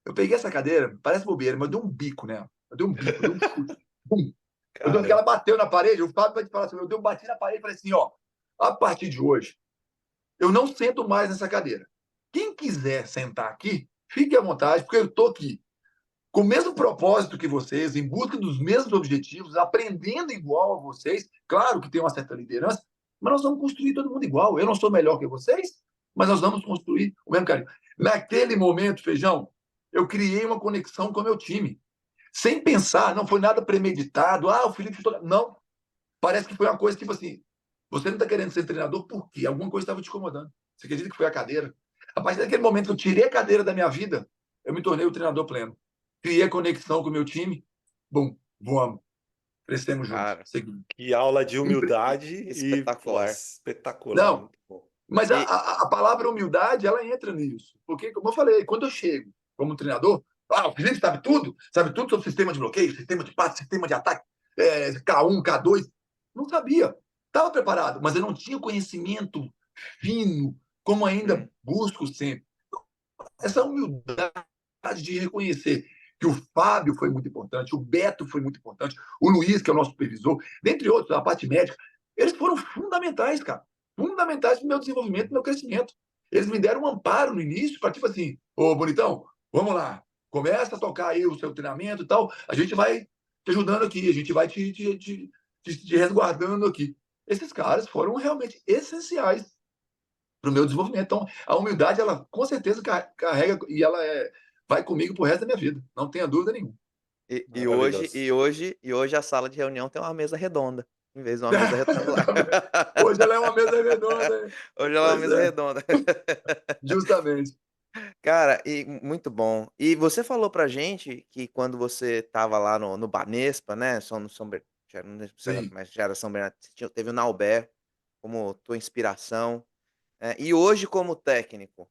eu peguei essa cadeira, parece bobeira, mas eu dei um bico nela. Eu dei um bico, eu dei um chute. Bum. Eu dei que Cara, ela bateu na parede, o Fábio vai te falar assim, eu bati na parede e falei assim, ó, a partir de hoje, eu não sento mais nessa cadeira. Quem quiser sentar aqui, fique à vontade, porque eu estou aqui com o mesmo propósito que vocês, em busca dos mesmos objetivos, aprendendo igual a vocês. Claro que tem uma certa liderança, mas nós vamos construir todo mundo igual. Eu não sou melhor que vocês, mas nós vamos construir o mesmo carinho. Naquele momento, Feijão, eu criei uma conexão com o meu time. Sem pensar, não foi nada premeditado. O Felipe... Não, parece que foi uma coisa tipo assim, você não está querendo ser treinador por quê? Alguma coisa estava te incomodando. Você acredita que foi a cadeira? A partir daquele momento que eu tirei a cadeira da minha vida, eu me tornei o treinador pleno. Criei a conexão com o meu time. Bom, vamos. Crescemos juntos. Cara, Seguimos. que aula de humildade e, pô, espetacular. espetacular. Não, Muito bom. mas E a palavra humildade, ela entra nisso. Porque, como eu falei, quando eu chego como treinador, o Felipe sabe tudo sobre sistema de bloqueio, sistema de passe, sistema de ataque, K1, K2. Não sabia. Estava preparado, mas eu não tinha conhecimento fino, como ainda uhum, busco sempre. Essa humildade de reconhecer que o Fábio foi muito importante, o Beto foi muito importante, o Luiz, que é o nosso supervisor, dentre outros, a parte médica, eles foram fundamentais, cara. Fundamentais para o meu desenvolvimento, para o meu crescimento. Eles me deram um amparo no início para, tipo assim, ô, bonitão, vamos lá. começa a tocar aí o seu treinamento e tal, a gente vai te ajudando aqui, a gente vai te resguardando aqui. Esses caras foram realmente essenciais para o meu desenvolvimento. Então, a humildade, ela com certeza carrega e ela vai comigo pro resto da minha vida, não tenha dúvida nenhuma. Maravilhoso. E hoje a sala de reunião tem uma mesa redonda, em vez de uma mesa retangular. Hoje ela é uma mesa redonda, hein? Hoje ela é uma Pois mesa é, redonda. justamente. Cara, e muito bom. E você falou pra gente que quando você estava lá no Banespa, né, São Ber já não lembro se era Sim. mas já era São Bernardo, você teve o Nauber como tua inspiração, e hoje como técnico,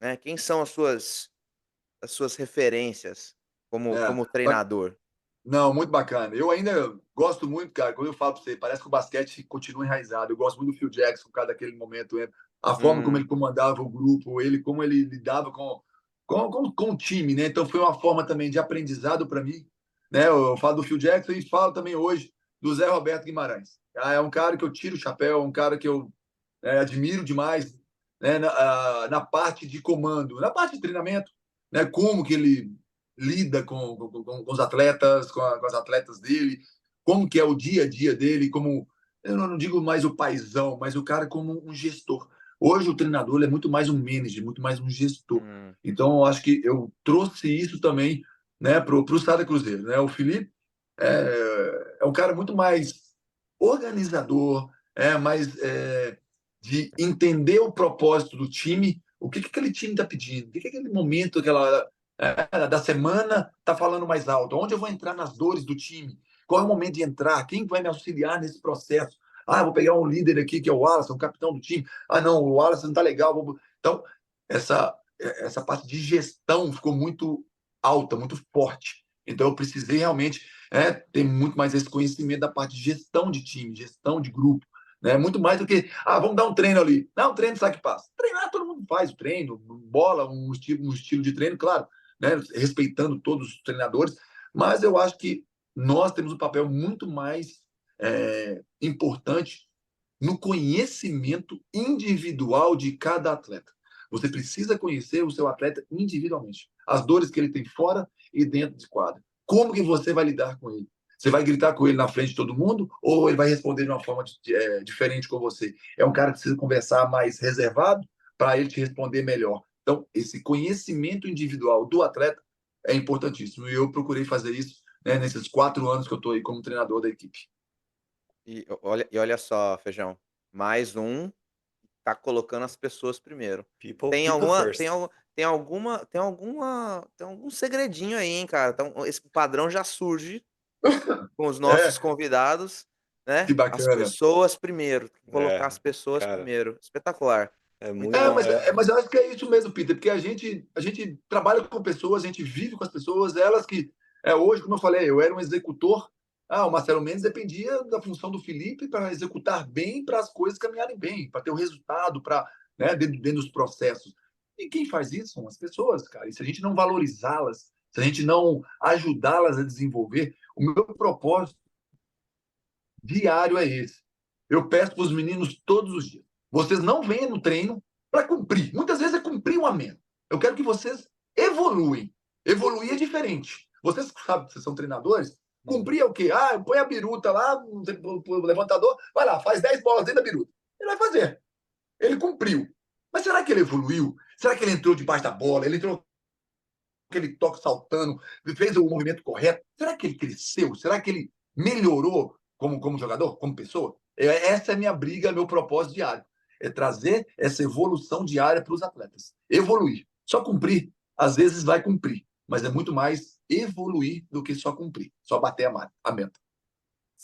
né, quem são as suas referências É. como treinador? Não, muito bacana. Eu ainda gosto muito, cara, quando eu falo pra você, parece que o basquete continua enraizado. Eu gosto muito do Phil Jackson, por causa daquele momento, a forma como Hum, ele comandava o grupo, como ele lidava com o time, né? Então foi uma forma também de aprendizado para mim, né? Eu falo do Phil Jackson e falo também hoje do Zé Roberto Guimarães. Ah, é um cara que eu tiro o chapéu, é um cara que eu admiro demais, né? Na parte de comando, na parte de treinamento, né? Como que ele lida com os atletas, com as atletas dele, como que é o dia a dia dele, como eu não digo mais o paizão, mas o cara como um gestor. Hoje o treinador ele é muito mais um manager, muito mais um gestor. hum, Então eu acho que eu trouxe isso também, né, para o Sada Cruzeiro, né? O Felipe é um cara muito mais organizador, mais de entender o propósito do time, o que aquele time está pedindo, o que aquele momento, da semana está falando mais alto, onde eu vou entrar nas dores do time, qual é o momento de entrar, quem vai me auxiliar nesse processo. Ah, vou pegar um líder aqui que é o Wallace, o capitão do time. Ah, não, o Wallace não está legal. Então, essa parte de gestão ficou muito alta, muito forte. Então, eu precisei realmente ter muito mais esse conhecimento da parte de gestão de time, gestão de grupo. Né? Muito mais do que, vamos dar um treino ali. Não, um treino sabe que passa. Treinar, todo mundo faz o treino, bola, um estilo de treino, claro, né? Respeitando todos os treinadores, mas eu acho que nós temos um papel muito mais importante no conhecimento individual de cada atleta. Você precisa conhecer o seu atleta individualmente, as dores que ele tem fora e dentro de quadra. Como que você vai lidar com ele? Você vai gritar com ele na frente de todo mundo ou ele vai responder de uma forma diferente com você? É um cara que precisa conversar mais reservado para ele te responder melhor. Então, esse conhecimento individual do atleta é importantíssimo. E eu procurei fazer isso, né, nesses 4 anos que eu estou aí como treinador da equipe. e olha só, Feijão, mais um tá colocando as pessoas primeiro. People, Tem people alguma tem first. algu tem algum segredinho aí, hein, cara. Então esse padrão já surge com os nossos É, convidados, que né, as bacana. pessoas primeiro, colocar É, as pessoas cara, primeiro. Espetacular, é muito muito. bom. Mas eu acho que é isso mesmo, Peter, porque a gente trabalha com pessoas, a gente vive com as pessoas, elas que. Hoje, como eu falei, eu era um executor. O Marcelo Mendes dependia da função do Felipe para executar bem, para as coisas caminharem bem, para ter o resultado, para dentro dos processos. E quem faz isso são as pessoas, cara. E se a gente não valorizá-las, se a gente não ajudá-las a desenvolver, o meu propósito diário é esse. Eu peço para os meninos todos os dias. Vocês não venham no treino para cumprir. Muitas vezes é cumprir uma meta. Eu quero que vocês evoluem. Evoluir é diferente. Vocês sabem que vocês são treinadores. Uhum. Cumprir é o quê? Põe a biruta lá, o levantador, vai lá, faz 10 bolas dentro da biruta. Ele vai fazer. Ele cumpriu. Mas será que ele evoluiu? Será que ele entrou debaixo da bola? Ele entrou aquele toque saltando, fez o movimento correto? Será que ele cresceu? Será que ele melhorou como jogador, como pessoa? Essa é a minha briga, meu propósito diário. É trazer essa evolução diária para os atletas. Evoluir. Só cumprir, às vezes vai cumprir, mas é muito mais evoluir do que só cumprir, só bater a meta.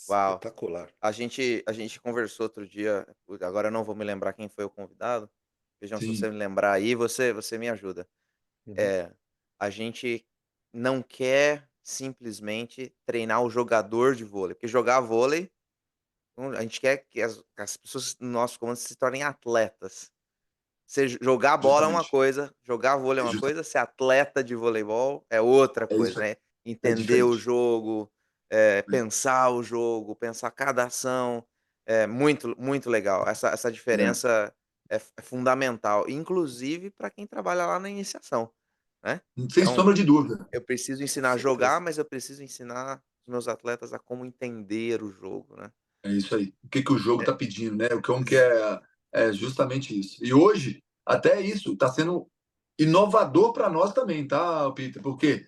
Uau! Espetacular. A gente conversou outro dia, agora eu não vou me lembrar quem foi o convidado. Vejam, se você Sim. me lembrar aí, você me ajuda. Uhum. É, a gente não quer simplesmente treinar o jogador de vôlei, porque jogar vôlei, a gente quer que as pessoas no nosso comando se tornem atletas. Você jogar bola é uma Justamente. coisa, jogar vôlei é É, uma justa, coisa, ser atleta de voleibol é outra é coisa, isso. né. É Entender o diferente. jogo, pensar o jogo, pensar cada ação, é muito muito legal. Essa É. diferença é fundamental, inclusive para quem trabalha lá na iniciação. né? Sem Então, sombra de dúvida. eu preciso ensinar a Com jogar, certeza. mas eu preciso ensinar os meus atletas a como entender o jogo, né? É isso aí. O que o jogo É, está pedindo, né? O que ex é justamente isso. E hoje, até isso está sendo inovador para nós também, tá, Peter? Porque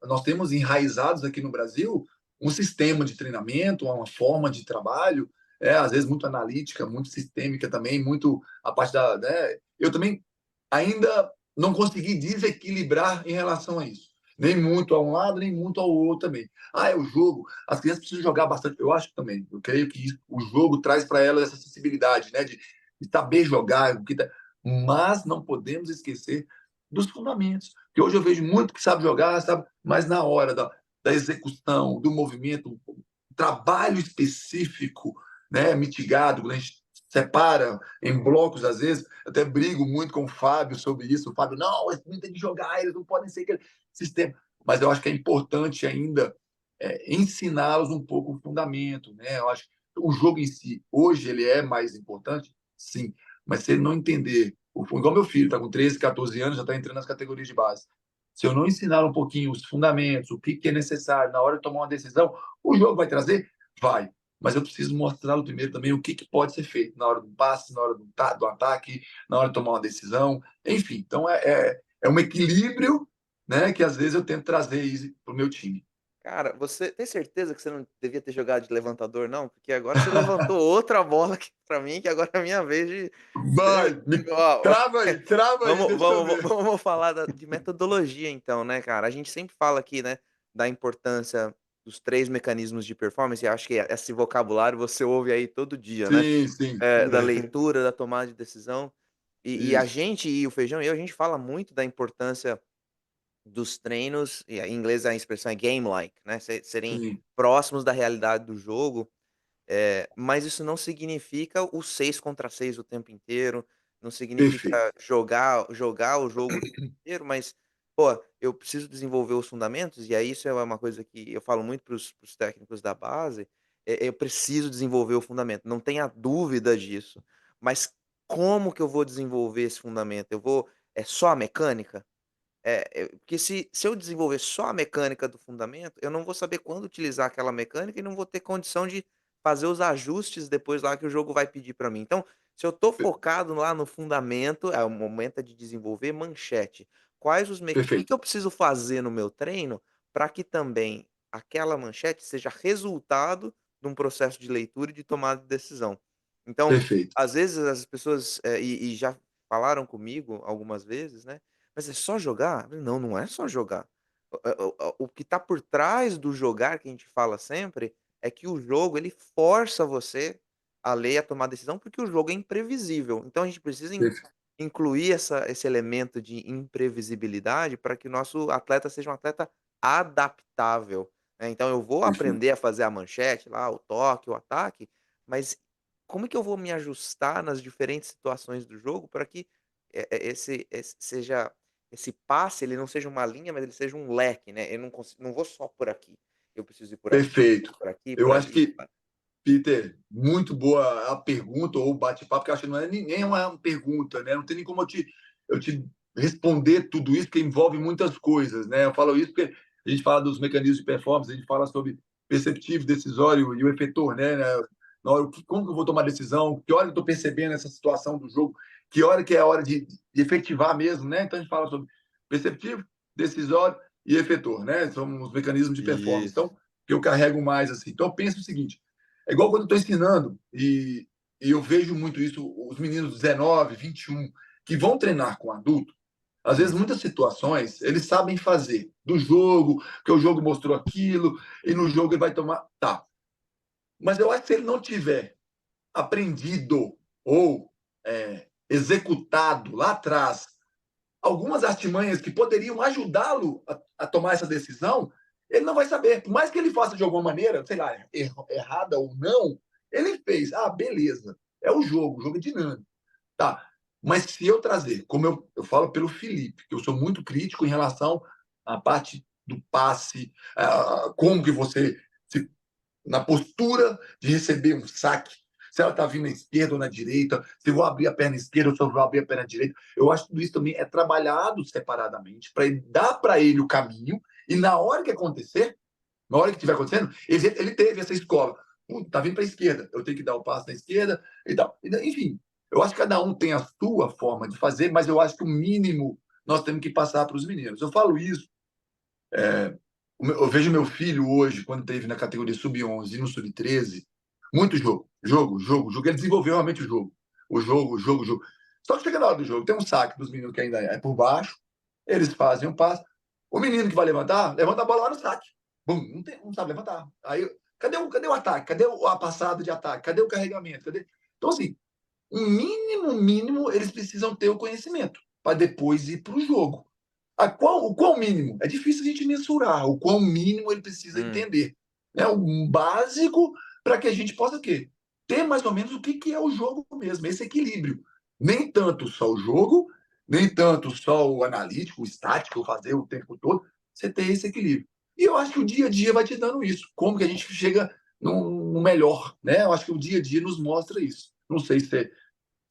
nós temos enraizados aqui no Brasil um sistema de treinamento, uma forma de trabalho, às vezes muito analítica, muito sistêmica também, muito a parte da, né? Eu também ainda não consegui desequilibrar em relação a isso. Nem muito a um lado, nem muito ao outro também. Ah, é o jogo. As crianças precisam jogar bastante. Eu acho também. Eu creio que o jogo traz para elas essa sensibilidade, né? De saber jogar. Mas não podemos esquecer dos fundamentos. Porque hoje eu vejo muito que sabe jogar, sabe? Mas na hora da execução, do movimento, trabalho específico, né? Mitigado, quando a gente separa em blocos, às vezes, eu até brigo muito com o Fábio sobre isso. O Fábio, não, eles não têm que jogar, eles não podem ser aquele sistema. Mas eu acho que é importante ainda ensiná-los um pouco o fundamento, né? Eu acho que o jogo em si, hoje, ele é mais importante, sim, mas se ele não entender, igual meu filho, está com 13, 14 anos, já está entrando nas categorias de base. Se eu não ensinar um pouquinho os fundamentos, o que é necessário na hora de tomar uma decisão, o jogo vai trazer? Vai. Mas eu preciso mostrar primeiro também o que pode ser feito na hora do passe, na hora do ataque, na hora de tomar uma decisão. Enfim, então é um equilíbrio, né, que às vezes eu tento trazer isso para o meu time. Cara, você tem certeza que você não devia ter jogado de levantador não? Porque agora você levantou outra bola aqui pra mim, que agora é minha vez Vai, ó, trava aí, deixa eu ver. vamos falar de metodologia então, né, cara? A gente sempre fala aqui, né, da importância dos 3 mecanismos de performance, e acho que esse vocabulário você ouve aí todo dia, né? Sim, sim. Da leitura, da tomada de decisão. E a Isso. gente e o Feijão e eu, a gente fala muito da importância dos treinos, e em inglês a expressão é game-like, né, serem Sim, próximos da realidade do jogo, mas isso não significa o 6 contra 6 o tempo inteiro, não perfeito. significa jogar o jogo o tempo inteiro, mas, pô, eu preciso desenvolver os fundamentos, e aí isso é uma coisa que eu falo muito para os técnicos da base, eu preciso desenvolver o fundamento, não tenha dúvida disso. Mas como que eu vou desenvolver esse fundamento? É só a mecânica? Porque se eu desenvolver só a mecânica do fundamento, eu não vou saber quando utilizar aquela mecânica e não vou ter condição de fazer os ajustes depois lá que o jogo vai pedir para mim. Então, se eu estou focado lá no fundamento, é o momento de desenvolver manchete. Quais os me O que que Perfeito, eu preciso fazer no meu treino para que também aquela manchete seja resultado de um processo de leitura e de tomada de decisão. Então, perfeito, às vezes as pessoas, e já falaram comigo algumas vezes, né: "Mas é só jogar?" Não, não é só jogar. O que está por trás do jogar que a gente fala sempre, é que o jogo ele força você a ler e a tomar decisão, porque o jogo é imprevisível. Então a gente precisa perfeito, incluir esse elemento de imprevisibilidade para que o nosso atleta seja um atleta adaptável, né. Então eu vou perfeito, aprender a fazer a manchete lá, o toque, o ataque, mas como é que eu vou me ajustar nas diferentes situações do jogo para que, esse passe ele não seja uma linha, mas ele seja um leque, né. Eu não vou só por aqui, eu preciso ir perfeito. por Eu acho ali. que, Peter, muito boa a pergunta ou o bate-papo, que eu acho que não é nem uma pergunta, né? Não tem nem como eu te responder tudo isso, porque envolve muitas coisas, né? Eu falo isso porque a gente fala dos mecanismos de performance, a gente fala sobre perceptivo, decisório e o efetor, né? Na hora, como que eu vou tomar decisão? Que hora que eu estou percebendo essa situação do jogo? Que hora que é a hora de efetivar mesmo, né? Então a gente fala sobre perceptivo, decisório e efetor, né? São os mecanismos de performance. Isso. Então, que eu carrego mais assim. Então, eu penso o seguinte: é igual quando eu estou ensinando, e eu vejo muito isso, os meninos de 19, 21, que vão treinar com adulto, às vezes, Isso. muitas situações, eles sabem fazer do jogo, que o jogo mostrou aquilo, e no jogo ele vai tomar. Tá. Mas eu acho que se ele não tiver aprendido ou executado lá atrás algumas artimanhas que poderiam ajudá-lo a tomar essa decisão, ele não vai saber. Por mais que ele faça de alguma maneira, sei lá, errada ou não, ele fez. Ah, beleza. É o jogo é dinâmico. Tá. Mas se eu trazer, como eu falo pelo Felipe, que eu sou muito crítico em relação à parte do passe, como que você, na postura de receber um saque, se ela está vindo na esquerda ou na direita, se eu vou abrir a perna esquerda ou se eu vou abrir a perna direita. Eu acho que tudo isso também é trabalhado separadamente para dar para ele o caminho e na hora que acontecer, na hora que estiver acontecendo, ele teve essa escola. Tá vindo para a esquerda, eu tenho que dar o passo na esquerda e tal. Enfim, eu acho que cada um tem a sua forma de fazer, mas eu acho que o mínimo nós temos que passar para os meninos. Eu falo isso, eu vejo meu filho hoje, quando teve na categoria sub-11 e no sub-13, muito jogo. Ele desenvolveu realmente o jogo. O jogo. Só que chega na hora do jogo, tem um saque dos meninos que ainda é por baixo, eles fazem um passe. O menino que vai levantar, levanta a bola lá no saque. Bum, não sabe levantar. Aí, cadê o ataque? Cadê a passada de ataque? Cadê o carregamento? Então, assim, mínimo, eles precisam ter o conhecimento para depois ir para o jogo. O quão mínimo? É difícil a gente mensurar o quão mínimo ele precisa entender. É o básico para que a gente possa o quê? Ter mais ou menos o que é o jogo mesmo, esse equilíbrio. Nem tanto só o jogo, nem tanto só o analítico, o estático, fazer o tempo todo. Você ter esse equilíbrio. E eu acho que o dia a dia vai te dando isso. Como que a gente chega no melhor, né? Eu acho que o dia a dia nos mostra isso. Não sei se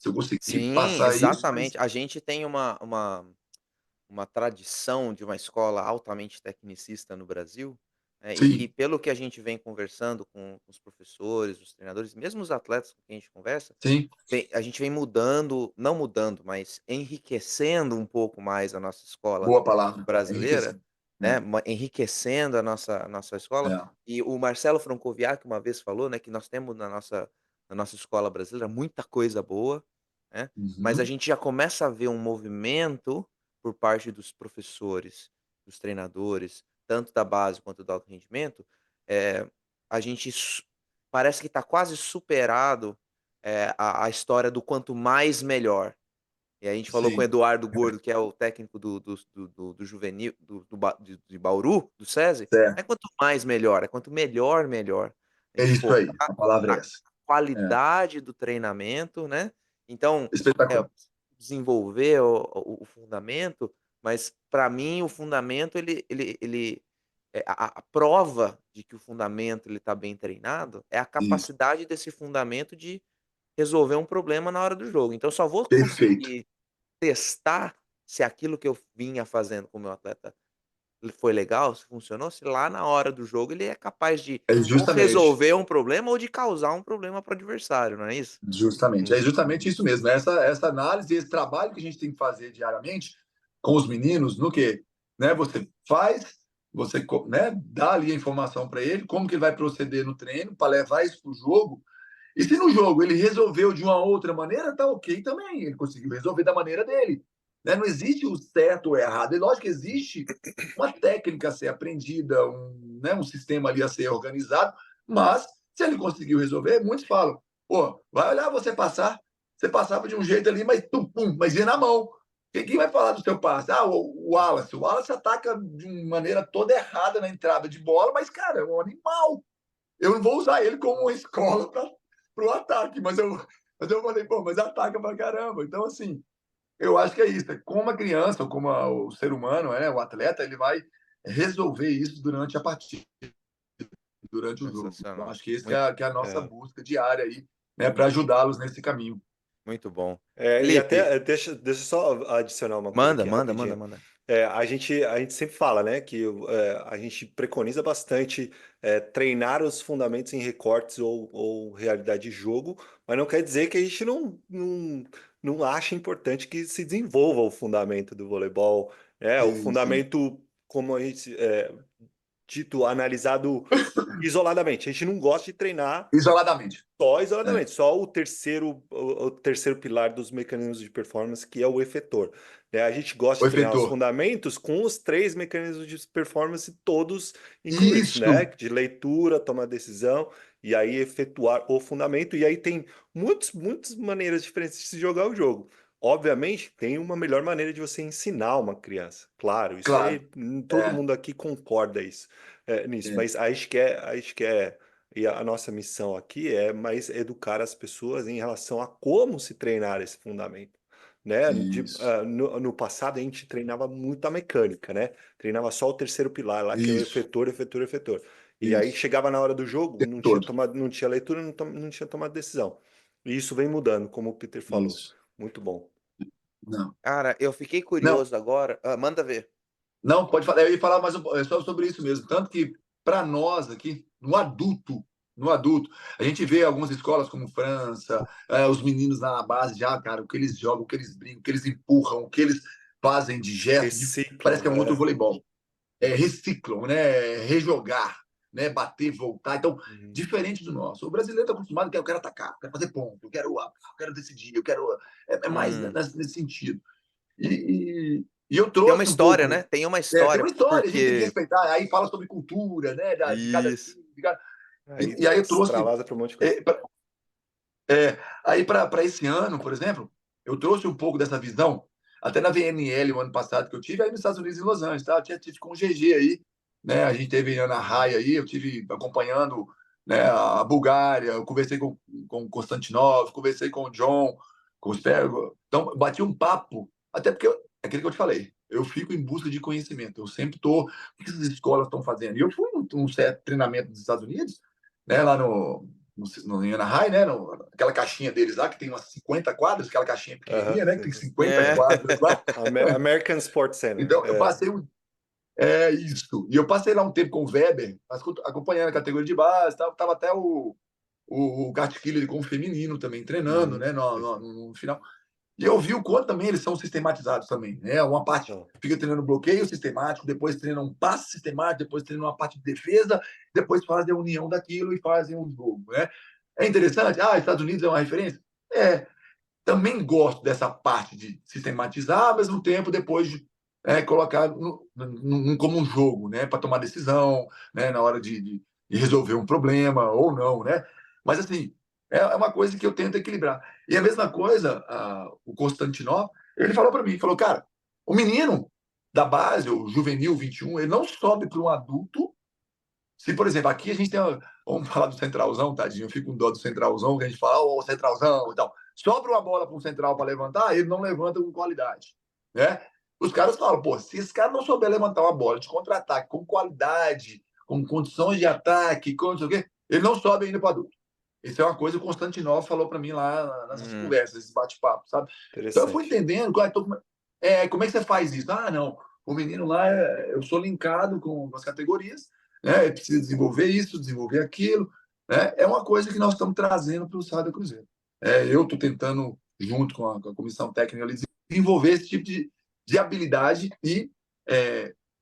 eu consegui Sim, passar isso, mas exatamente. A gente tem uma tradição de uma escola altamente tecnicista no Brasil, e que sim, pelo que a gente vem conversando com os professores, os treinadores, mesmo os atletas com quem a gente conversa, sim, a gente vem mudando, não mudando, mas enriquecendo um pouco mais a nossa escola boa palavra, brasileira, enriquecendo. né, enriquecendo a nossa escola. É. E o Marcelo Francoviac uma vez falou, né, que nós temos na nossa escola brasileira muita coisa boa, né, mas a Uhum. gente já começa a ver um movimento por parte dos professores, dos treinadores, tanto da base quanto do alto rendimento, eh, a gente parece que está quase superado, a história do quanto mais melhor. E a gente falou com o Sim, Eduardo Gordo, que é o técnico do juvenil do Ba de Bauru, do SESI, é certo. quanto mais melhor, é quanto melhor, melhor. A É gente isso aí, focar a palavra é na essa. É, qualidade do treinamento, né. Então, espetacular. desenvolver o fundamento, mas para mim o fundamento ele a prova de que o fundamento ele está bem treinado, é a Isso, capacidade desse fundamento de resolver um problema na hora do jogo. Então eu só vou perfeito. conseguir testar se aquilo que eu vinha fazendo com o meu atleta foi legal, se funcionou, se lá na hora do jogo ele é capaz de É ou justamente, resolver um problema ou de causar um problema para o adversário, não é isso? justamente. É justamente isso mesmo. Essa análise, esse trabalho que a gente tem que fazer diariamente com os meninos, no que, né? Você faz, né? Dá ali a informação para ele, como que ele vai proceder no treino para levar isso para o jogo. E se no jogo ele resolveu de uma outra maneira, tá ok também. Ele conseguiu resolver da maneira dele. Né? Não existe o certo ou o errado. E lógico que existe uma técnica a ser aprendida, né, um sistema ali a ser organizado, mas se ele conseguiu resolver, muitos falam, pô, vai olhar você passar, você passava de um jeito ali, mas tum, pum, mas ia na mão. Quem vai falar do seu passe? Ah, o Wallace. O Wallace ataca de uma maneira toda errada na entrada de bola, mas, cara, é um animal. Eu não vou usar ele como uma escola para o ataque, mas eu falei, pô, mas ataca pra caramba. Então, assim, eu acho que é isso. É como a criança, ou como o ser humano, o atleta, ele vai resolver isso durante a partida, durante o jogo. Eu Sensacional. acho que esse Muito que é a nossa É. busca diária aí, né, para ajudá-los nesse caminho. muito bom. E Felipe, até, deixa eu só adicionar uma coisa manda, aqui manda, manda, rapidinho. manda. A gente sempre fala, né, que a gente preconiza bastante treinar os fundamentos em recortes ou realidade de jogo, mas não quer dizer que a gente não acha importante que se desenvolva o fundamento do voleibol, né? O Sim, sim. fundamento, como a gente dito, analisado isoladamente. A gente não gosta de treinar Isoladamente. só É. isoladamente, só o terceiro pilar dos mecanismos de performance, que é o efetor. Né? A gente gosta O de treinar os efetor. fundamentos com os três mecanismos de performance todos incluídos, né? Isso. De leitura, tomar decisão e aí efetuar o fundamento. E aí tem muitas maneiras diferentes de se jogar o jogo. Obviamente, tem uma melhor maneira de você ensinar uma criança. Claro, isso Claro. aí todo É, mundo aqui concorda nisso. é. Mas a gente quer e a nossa missão aqui é mais educar as pessoas em relação a como se treinar esse fundamento, né? Isso. No passado a gente treinava muito a mecânica, né? Treinava só o terceiro pilar lá, que é o Isso. efetor, efetor, efetor. E aí Isso. chegava na hora do O jogo, tempo não tinha todo. tomado, não tinha leitura, não tinha tomado decisão. E isso vem mudando, como o Peter falou. Isso. Muito bom. Não. Cara, eu fiquei Não, curioso agora. Manda ver. não, pode falar. Eu ia falar mais só sobre isso mesmo. Tanto que, para nós aqui, no adulto, a gente vê algumas escolas como França, os meninos na base já, cara, o que eles jogam, o que eles brincam, o que eles empurram, o que eles fazem de gesto, parece que Reciclam, é muito voleibol. Reciclam, né? Rejogar, né? Bater, voltar. Então, Uhum. diferente do nosso. O brasileiro está acostumado que eu quero atacar, eu quero fazer ponto, eu quero decidir, eu quero. É mais Hum. nesse sentido. E eu Tem uma trouxe um história, né? pouco. Tem uma Tem história, uma história, a gente tem que porque respeitar. Aí fala sobre cultura, né? De cada isso. time. Aí E aí eu trouxe. extravasa para um monte de coisa. é, pra- Aí para esse ano, por exemplo, eu trouxe um pouco dessa visão, até na VNL o ano passado que eu tive, aí nos Estados Unidos, em Los Angeles, tá? Eu tive com o GG aí, né? A gente teve Ana Uhum. Raia aí, eu tive acompanhando, né, a Bulgária, eu conversei com o Konstantinov, conversei com o John, com o Spergo. Então, bati um papo, até porque é aquilo que eu te falei, eu fico em busca de conhecimento, eu sempre estou, o que essas escolas estão fazendo? E eu fui num certo treinamento dos Estados Unidos, né, lá no Anaheim, né? Aquela caixinha deles lá, que tem umas 50 quadras, aquela caixinha Aham, pequenininha, né? Que sim, tem sim. 50 É. quadras lá. American Sports Center. Então, eu passei isso. E eu passei lá um tempo com o Weber, acompanhando a categoria de base, tava até o Gart Killer com o feminino também, treinando, Uhum, né? No, sim, no, sim. no final. E eu vi o quanto também eles são sistematizados também, né? Uma parte Então, fica treinando bloqueio sistemático, depois treinam um passe sistemático, depois treinam uma parte de defesa, depois fazem a união daquilo e fazem um jogo, né? É interessante. Estados Unidos é uma referência? Também gosto dessa parte de sistematizar, ao mesmo tempo depois de colocar como um jogo, né? Para tomar decisão, né? Na hora de resolver um problema ou não, né? Mas assim, é uma coisa que eu tento equilibrar. E a mesma coisa, o Constantinov, ele falou para mim, falou, cara, o menino da base, o juvenil 21, ele não sobe para um adulto. Se, por exemplo, aqui a gente tem. Vamos falar do centralzão, tadinho. Eu fico com dó do centralzão, que a gente fala, centralzão e tal. Sobra uma bola para um central para levantar, ele não levanta com qualidade. Né? Os caras falam, pô, se esse cara não souber levantar uma bola de contra-ataque com qualidade, com condições de ataque, com não sei o quê, ele não sobe ainda para adulto. Isso é uma coisa que o Constantinov falou para mim lá nessas conversas, esse bate-papo, sabe? Então eu fui interessante. entendendo como é que você faz isso. Não, o menino lá, eu sou linkado com as categorias, né? Precisa desenvolver isso, desenvolver aquilo, né? É uma coisa que nós estamos trazendo para o Sada Cruzeiro. Eu estou tentando, junto com a comissão técnica, desenvolver esse tipo de habilidade e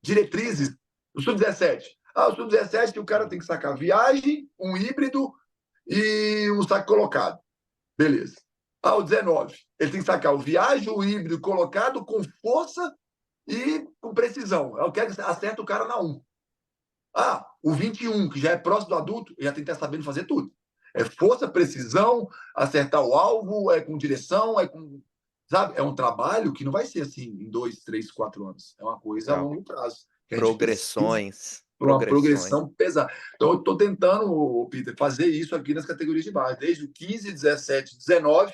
diretrizes. O Sub-17. O Sub-17 que o cara tem que sacar viagem, um híbrido e um saque colocado. Beleza. O 19. Ele tem que sacar o viagem, o híbrido colocado com força e com precisão. Eu quero que acerta o cara na 1. O 21, que já é próximo do adulto, já tem que estar sabendo fazer tudo. É força, precisão, acertar o alvo, é com direção, é com. Sabe? É um trabalho que não vai ser assim em 2, 3, 4 anos. É uma coisa a Legal. longo prazo. Que a gente precisa Progressões. para uma Progressões. progressão pesada. Então, eu estou tentando, Peter, fazer isso aqui nas categorias de base. Desde o 15, 17, 19,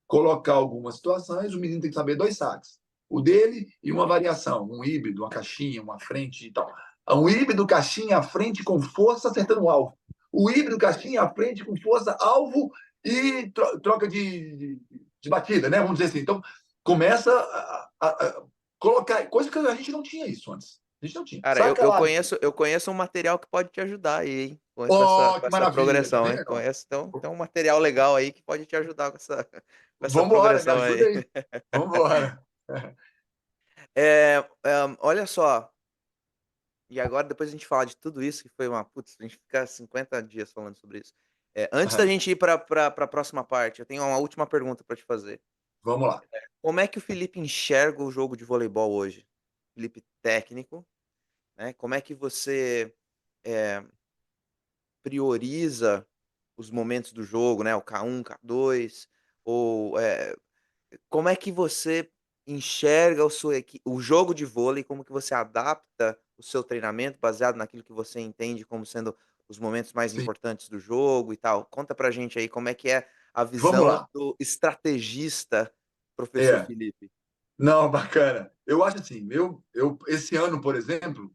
colocar algumas situações, o menino tem que saber 2 saques. O dele e uma variação, um híbrido, uma caixinha, uma frente e tal. Um híbrido, caixinha, à frente com força, acertando o alvo. O híbrido, caixinha, à frente com força, alvo e troca de batida, né? Vamos dizer assim. Então, começa a colocar coisa que a gente não tinha isso antes. A gente não tinha. Cara, eu, Saca eu lá. conheço, eu conheço um material que pode te ajudar aí, hein? Com essa, Oh, com que essa maravilha, tá progressão, hein? vendo? Conheço, tem um material legal aí que pode te ajudar com essa Vamos embora, me progressão ajuda aí. aí. Vamos embora. Olha só, e agora depois a gente falar de tudo isso, que foi putz, a gente fica 50 dias falando sobre isso. Antes da gente ir para a próxima parte, eu tenho uma última pergunta para te fazer. Vamos lá. Como é que o Felipe enxerga o jogo de voleibol hoje? Felipe técnico, né? Como é que você eh, prioriza os momentos do jogo, né? O K1, K2, ou como é que você enxerga o jogo de vôlei, como que você adapta o seu treinamento baseado naquilo que você entende como sendo os momentos mais Sim. importantes do jogo e tal? Conta pra gente aí como é que é a Vamos visão lá. do estrategista professor É. Felipe. Não, bacana. Eu acho assim, esse ano, por exemplo,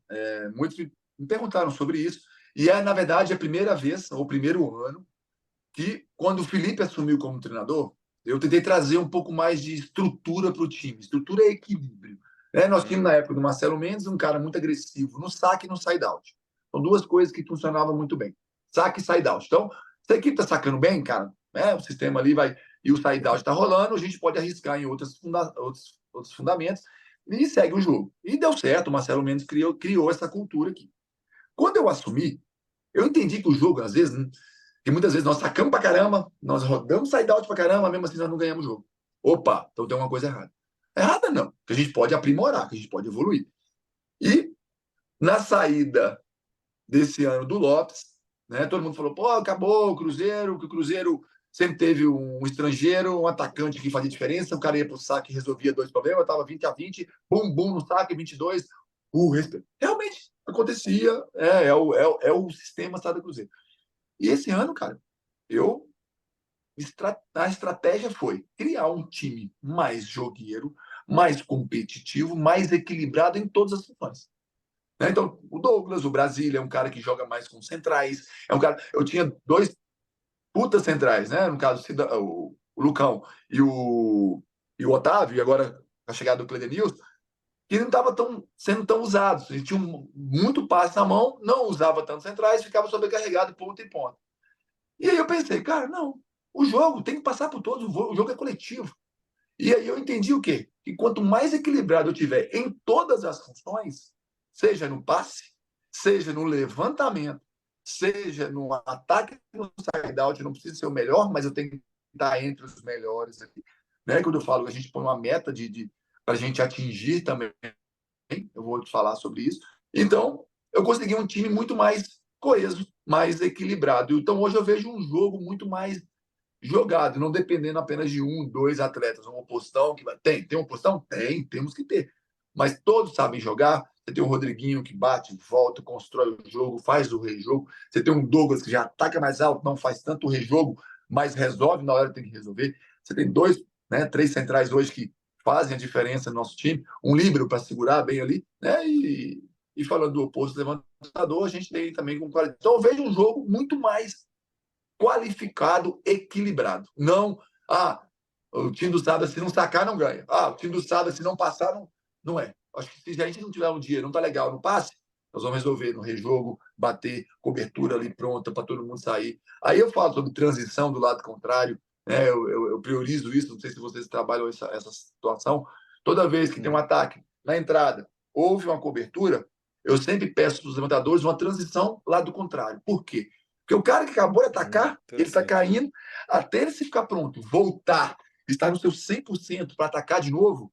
muitos me perguntaram sobre isso, e na verdade, a primeira vez, ou o primeiro ano, que quando o Felipe assumiu como treinador, eu tentei trazer um pouco mais de estrutura para o time. Estrutura é equilíbrio. Né? Nós tínhamos na época do Marcelo Mendes um cara muito agressivo no saque e no side-out. São duas coisas que funcionavam muito bem. Saque e side-out. Então, se a equipe está sacando bem, cara, né? O sistema ali vai e o side-out está rolando, a gente pode arriscar em outros fundamentos e segue o jogo. E deu certo, o Marcelo Mendes criou essa cultura aqui. Quando eu assumi, eu entendi que o jogo, às vezes, que muitas vezes nós sacamos pra caramba, nós rodamos side-out pra caramba, mesmo assim nós não ganhamos o jogo. Opa, então tem uma coisa errada. Errada não, que a gente pode aprimorar, que a gente pode evoluir. E na saída desse ano do Lopes, né, todo mundo falou, pô, acabou o Cruzeiro, que o Cruzeiro sempre teve um estrangeiro, um atacante que fazia diferença, o cara ia pro saque e resolvia dois problemas, estava 20-20, bum, bum no saque, 22, realmente acontecia, é o sistema Estado do Cruzeiro. E esse ano, cara, eu a estratégia foi criar um time mais jogueiro, mais competitivo, mais equilibrado em todas as funções. Né? Então, o Douglas, o Brasília, é um cara que joga mais com centrais. É um cara. Eu tinha dois putas centrais, né? No caso, o Lucão e o Otávio, e agora a chegada do Cledenilson, que não estavam sendo tão usados. Eles tinham muito passe na mão, não usava tanto centrais, ficava sobrecarregado ponta e ponta. E aí eu pensei, cara, não, o jogo tem que passar por todos, o jogo é coletivo. E aí eu entendi o quê? Que quanto mais equilibrado eu tiver em todas as funções, seja no passe, seja no levantamento, seja no ataque, no side-out, não preciso ser o melhor, mas eu tenho que estar entre os melhores aqui. Né? Quando eu falo que a gente põe uma meta para a gente atingir também, eu vou te falar sobre isso. Então, eu consegui um time muito mais coeso, mais equilibrado. Então, hoje eu vejo um jogo muito mais jogado, não dependendo apenas de um, dois atletas, uma opostão que tem uma opostão? Temos que ter. Mas todos sabem jogar. Você tem o Rodriguinho que bate, volta, constrói o jogo, faz o rejogo. Você tem um Douglas que já ataca mais alto, não faz tanto o rejogo, mas resolve na hora que tem que resolver. Você tem dois, né, três centrais hoje que fazem a diferença no nosso time. Um líbero para segurar bem ali, né? E falando do oposto levantador, a gente tem também com qualidade. Então eu vejo um jogo muito mais qualificado, equilibrado. Não, o time do Sada, se não sacar, não ganha. O time do Sada, se não passar, não é. Acho que se a gente não tiver um dia, não tá legal no passe, nós vamos resolver no rejogo, bater, cobertura ali pronta para todo mundo sair. Aí eu falo sobre transição do lado contrário, né? Eu priorizo isso, não sei se vocês trabalham essa situação. Toda vez que tem um ataque na entrada, houve uma cobertura, eu sempre peço para os levantadores uma transição lá do contrário. Por quê? Porque o cara que acabou de atacar, ele está caindo, até ele se ficar pronto, voltar, estar no seu 100% para atacar de novo,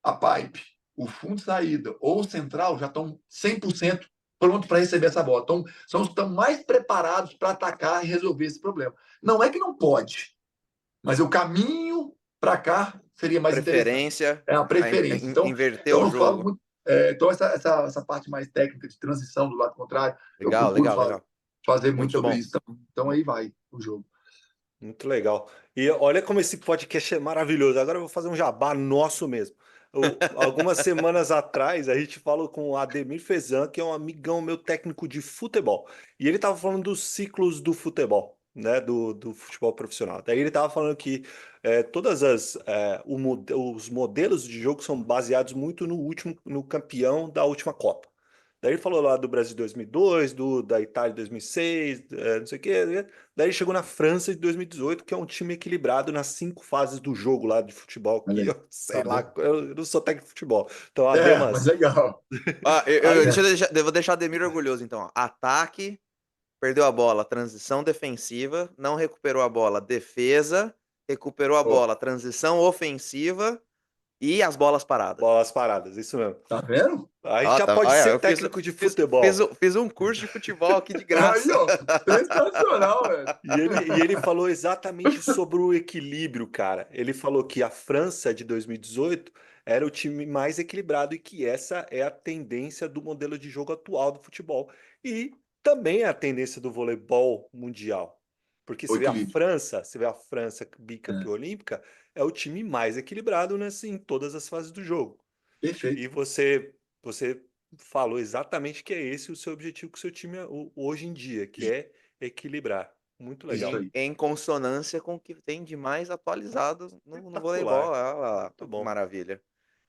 a pipe, o fundo de saída ou o central já estão 100% pronto para receber essa bola. Então, estão mais preparados para atacar e resolver esse problema. Não é que não pode, mas o caminho para cá seria mais Preferência, interessante. É a preferência. inverter Então o eu falo jogo. muito. Então, essa parte mais técnica de transição do lado contrário, eu Legal, procuro legal, legal. fazer muito Muito sobre bom. isso. Então aí vai o jogo. Muito legal. E olha como esse podcast é maravilhoso. Agora eu vou fazer um jabá nosso mesmo. Algumas semanas atrás, a gente falou com o Ademir Fezan, que é um amigão meu técnico de futebol. E ele estava falando dos ciclos do futebol, né? Do futebol profissional. Daí ele estava falando que os modelos de jogo são baseados muito no campeão da última Copa. Daí ele falou lá do Brasil 2002, da Itália 2006, não sei o quê, né? Daí ele chegou na França de 2018, que é um time equilibrado nas 5 fases do jogo lá de futebol, que eu sei Tá lá, vendo? eu não sou técnico de futebol. Então, Ademar, Mas legal. Eu, aí, eu vou deixar o Ademir orgulhoso, então. Ataque, perdeu a bola, transição defensiva, não recuperou a bola, defesa, recuperou a Ó, bola, transição ofensiva e as bolas paradas. bolas paradas, isso mesmo. tá vendo? Aí já Tá, pode olha, ser eu fiz, técnico de fiz, fiz, futebol. um- fiz um curso de futebol aqui de Aí, graça. ó, sensacional, velho. E ele falou exatamente sobre o equilíbrio, cara. Ele falou que a França de 2018 era o time mais equilibrado e que essa é a tendência do modelo de jogo atual do futebol. E também é a tendência do voleibol mundial. Porque O equilíbrio. você vê a França bicampeã olímpica, é o time mais equilibrado em todas as fases do jogo. E Perfeito. você falou exatamente que é esse o seu objetivo com o seu time hoje em dia, que é equilibrar. Muito Isso legal. aí. Em consonância com o que tem de mais atualizado no Espetacular. voleibol. Ah lá, Muito que bom. maravilha.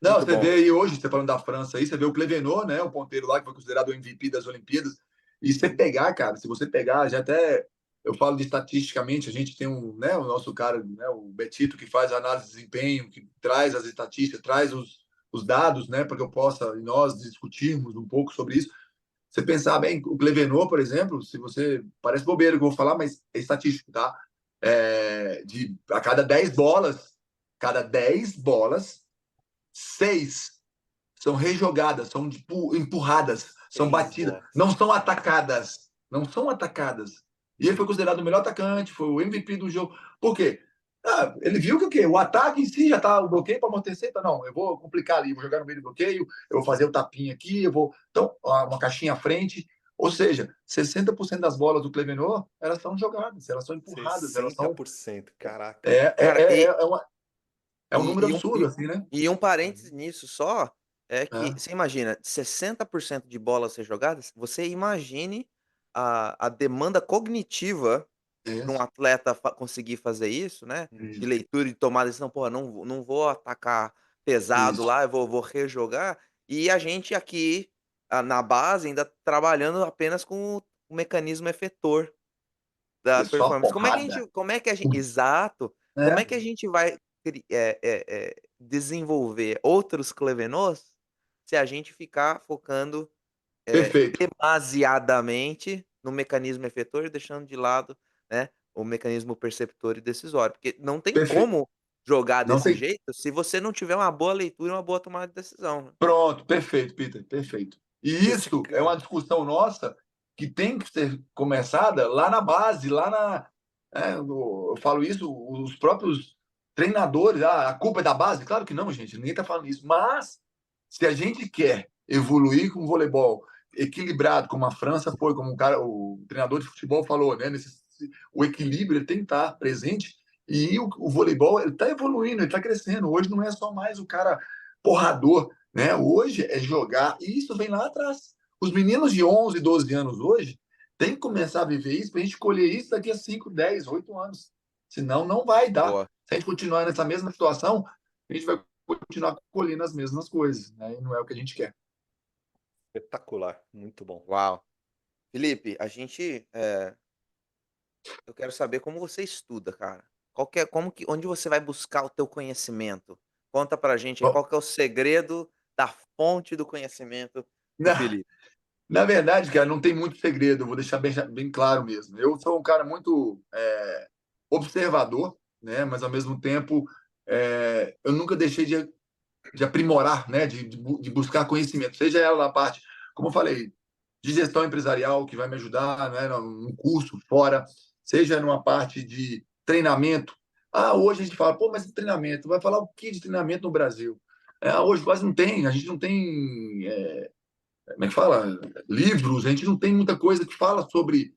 Não, Muito você bom. vê aí hoje, você falando da França aí, você vê o Clevenot, né? O ponteiro lá que foi considerado o MVP das Olimpíadas. E você pegar, cara, se você pegar, já até eu falo de estatisticamente, a gente tem né, o nosso cara, né, o Betito, que faz a análise de desempenho, que traz as estatísticas, traz os dados, né, para que eu possa e nós discutirmos um pouco sobre isso. Você pensar bem, o Clevenot, por exemplo, se você parece bobeira que eu vou falar, mas é estatístico, tá? A cada 10 bolas, 6 são rejogadas, são empurradas, são 6 batidas, blocos. não são atacadas. Não são atacadas. E ele foi considerado o melhor atacante, foi o MVP do jogo. Por quê? Ele viu que o quê? O ataque em si já tá o bloqueio para amortecer. Então, não, eu vou complicar ali, vou jogar no meio do bloqueio, eu vou fazer o tapinha aqui, eu vou. Então, uma caixinha à frente. Ou seja, 60% das bolas do Clevenot, elas são jogadas, elas são empurradas, elas são. 60%. Caraca. É, é, Cara, é, é, uma, é um e, número e, um, absurdo, assim, né? e um parênteses nisso só é que, É, você imagina, 60% de bolas ser jogadas, você imagine a demanda cognitiva é, para um atleta conseguir fazer isso, né? De isso, leitura e de tomada de decisão, porra, não vou atacar pesado isso. lá, eu vou rejogar. E a gente aqui na base ainda trabalhando apenas com o mecanismo efetor da É só performance. porrada. Como é que a gente, exato, como é É, que a gente vai desenvolver outros Clevenots se a gente ficar focando perfeito. demasiadamente no mecanismo efetor e deixando de lado, né, o mecanismo perceptor e decisório, porque não tem Perfeito. como jogar Não desse tem. jeito se você não tiver uma boa leitura e uma boa tomada de decisão, né. Pronto, perfeito, Peter, perfeito. E Esse isso é uma cara. discussão nossa que tem que ser começada lá na base, lá na. Eu falo isso, os próprios treinadores, a culpa é da base? Claro que não, gente, ninguém está falando isso. Mas se a gente quer evoluir com o voleibol equilibrado, como a França foi, como o treinador de futebol falou, né? O equilíbrio ele tem que estar presente e o voleibol ele está evoluindo, ele está crescendo. Hoje não é só mais o cara porrador, né? Hoje é jogar, e isso vem lá atrás. Os meninos de 11, 12 anos hoje têm que começar a viver isso para a gente colher isso daqui a 5, 10, 8 anos. Senão, não vai dar. Boa. Se a gente continuar nessa mesma situação, a gente vai continuar colhendo as mesmas coisas, né? E não é o que a gente quer. Espetacular. Muito bom. Uau. Felipe, eu quero saber como você estuda, cara. Onde você vai buscar o teu conhecimento? Conta pra gente aí Bom, qual que é o segredo da fonte do conhecimento do na, Felipe. na verdade, cara, não tem muito segredo, eu vou deixar bem claro mesmo. Eu sou um cara muito observador, né? Mas ao mesmo tempo eu nunca deixei de aprimorar, né? De buscar conhecimento, seja ela na parte, como eu falei, de gestão empresarial, que vai me ajudar, né? Num curso fora, seja numa parte de treinamento. Hoje a gente fala, pô, mas treinamento, vai falar o que de treinamento no Brasil? Hoje quase não tem, a gente não tem como é que fala? Livros, a gente não tem muita coisa que fala sobre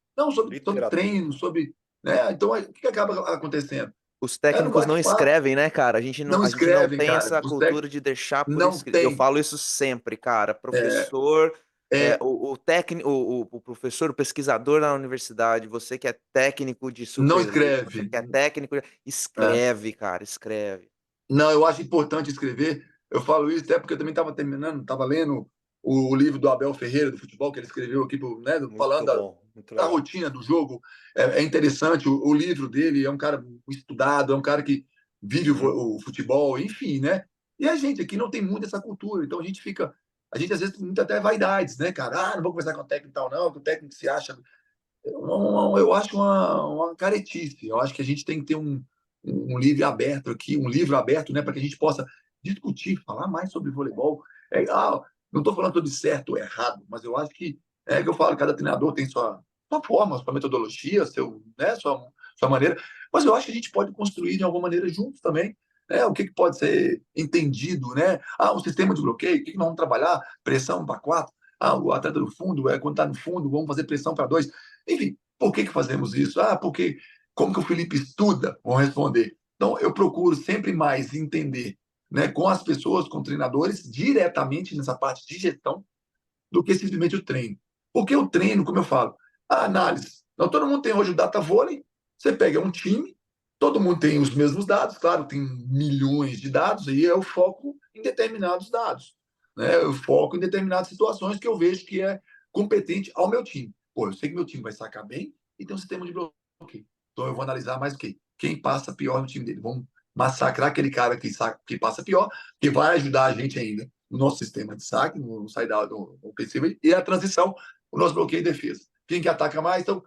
Literatura. treino, sobre. Né? Então, o que acaba acontecendo? Os É no técnicos não bate-papo, escrevem, né, cara? não A gente não escrevem, tem cara. essa Os técnicos cultura de deixar por não escrito. Eu têm. falo isso sempre, cara. É, Professor, é, o técnico, o professor, o pesquisador na universidade, você que é técnico de não Superliga, você escreve. que é técnico, É. escreve, cara, escreve. Não, eu acho importante escrever. Eu falo isso até porque eu também estava terminando, estava lendo o livro do Abel Ferreira, do futebol, que ele escreveu aqui, né, falando Muito bom. Muito da legal. rotina do jogo. É interessante, o livro dele é um cara estudado, é um cara que vive Uhum. o futebol, enfim, né? E a gente aqui não tem muito essa cultura, então a gente às vezes tem muita até vaidades, né, cara? Não vou conversar com o técnico e tal, não, que o técnico se acha. Eu acho uma caretice. Eu acho que a gente tem que ter um livro aberto aqui, um livro aberto, né, para que a gente possa discutir, falar mais sobre voleibol. Não estou falando de certo ou errado, mas eu acho que é que eu falo, cada treinador tem sua forma, sua metodologia, sua maneira, mas eu acho que a gente pode construir de alguma maneira juntos também. Né? O que pode ser entendido, né? O sistema de bloqueio, o que nós vamos trabalhar? Pressão para quatro. O atleta do fundo, quando está no fundo, vamos fazer pressão para dois. Enfim, por que fazemos isso? Porque como que o Felipe estuda? Vão responder. Então, eu procuro sempre mais entender, né, com as pessoas, com treinadores, diretamente nessa parte de gestão, do que simplesmente o treino. Porque o treino, como eu falo, a análise. Então, todo mundo tem hoje o data vôlei. Você pega um time, todo mundo tem os mesmos dados, claro, tem milhões de dados, e é o foco em determinados dados. Né? Eu foco em determinadas situações que eu vejo que é competente ao meu time. Pô, eu sei que meu time vai sacar bem e tem um sistema de bloqueio. Então, eu vou analisar mais o quê? Quem passa pior no time dele. Vamos massacrar aquele cara que passa pior, que vai ajudar a gente ainda no nosso sistema de saque, no side-out ofensivo, e a transição, o nosso bloqueio e defesa. Quem que ataca mais? Então,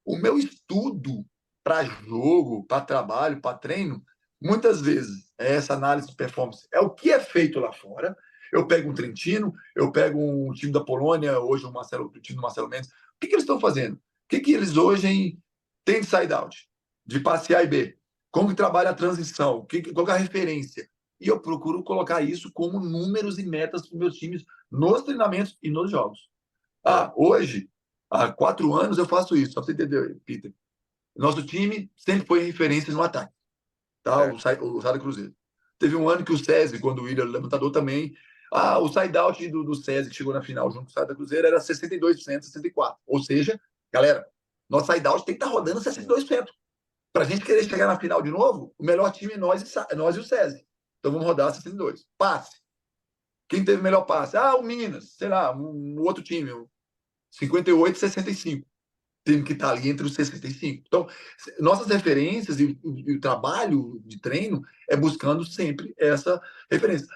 o meu estudo para jogo, para trabalho, para treino, muitas vezes é essa análise de performance. É o que é feito lá fora. Eu pego um Trentino, eu pego um time da Polônia, hoje o time do Marcelo Mendes. O que eles estão fazendo? O que eles hoje têm de side-out? De passe A e B? Como que trabalha a transição? Qual é a referência? E eu procuro colocar isso como números e metas para os meus times nos treinamentos e nos jogos. Hoje, há 4 anos eu faço isso, só para você entender, Peter. Nosso time sempre foi referência no ataque, tá? O Sada Cruzeiro. Teve um ano que o SESI, quando o William levantador também, o side-out do SESI, que chegou na final junto com o Sada Cruzeiro, era 62%, 64%. Ou seja, galera, nosso side-out tem que estar rodando 62%. Para a gente querer chegar na final de novo, o melhor time é nós e o SESI. Então vamos rodar 62%. Passe. Quem teve o melhor passe? O Minas, sei lá, um outro time, 58, 65. Tem que estar ali entre os 65. Então, nossas referências e o trabalho de treino é buscando sempre essa referência.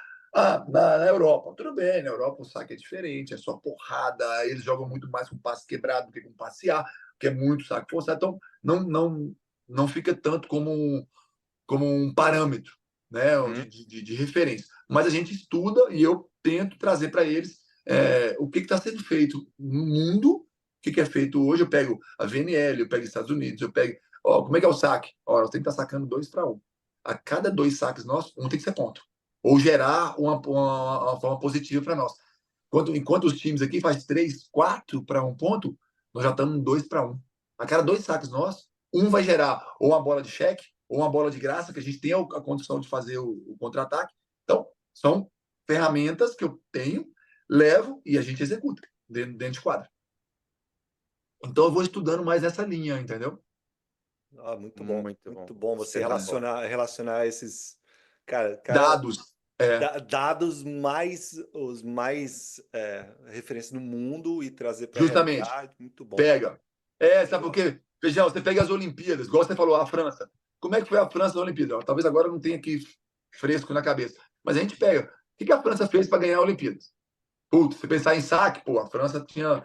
Na Europa, tudo bem, na Europa o saque é diferente, é só porrada, eles jogam muito mais com passe quebrado do que com passe A, que é muito saque forçado, então não fica tanto como um parâmetro, né, de referência. Mas a gente estuda e eu tento trazer para eles o que está sendo feito no mundo, o que é feito hoje. Eu pego a VNL, eu pego os Estados Unidos, eu pego. Como é que é o saque? Nós temos que estar sacando 2-1. A cada 2 saques nossos, um tem que ser ponto. Ou gerar uma forma positiva para nós. Enquanto os times aqui faz 3, 4 para 1 ponto, nós já estamos 2-1. A cada 2 saques nossos, um vai gerar ou uma bola de cheque, ou uma bola de graça, que a gente tem a condição de fazer o contra-ataque. Então, são ferramentas que eu tenho, levo e a gente executa dentro de quadra. Então, eu vou estudando mais essa linha, entendeu? Muito bom. Muito bom você Espetacular. relacionar esses cara, Dados. dados os mais referência no mundo e trazer para a Justamente. realidade. Muito bom. Pega. Sabe por quê? Feijão, você pega as Olimpíadas, igual você falou, a França. Como é que foi a França na Olimpíada? Talvez agora não tenha aqui fresco na cabeça. Mas a gente pega. O que a França fez para ganhar a Olimpíada? Putz, se pensar em saque, a França tinha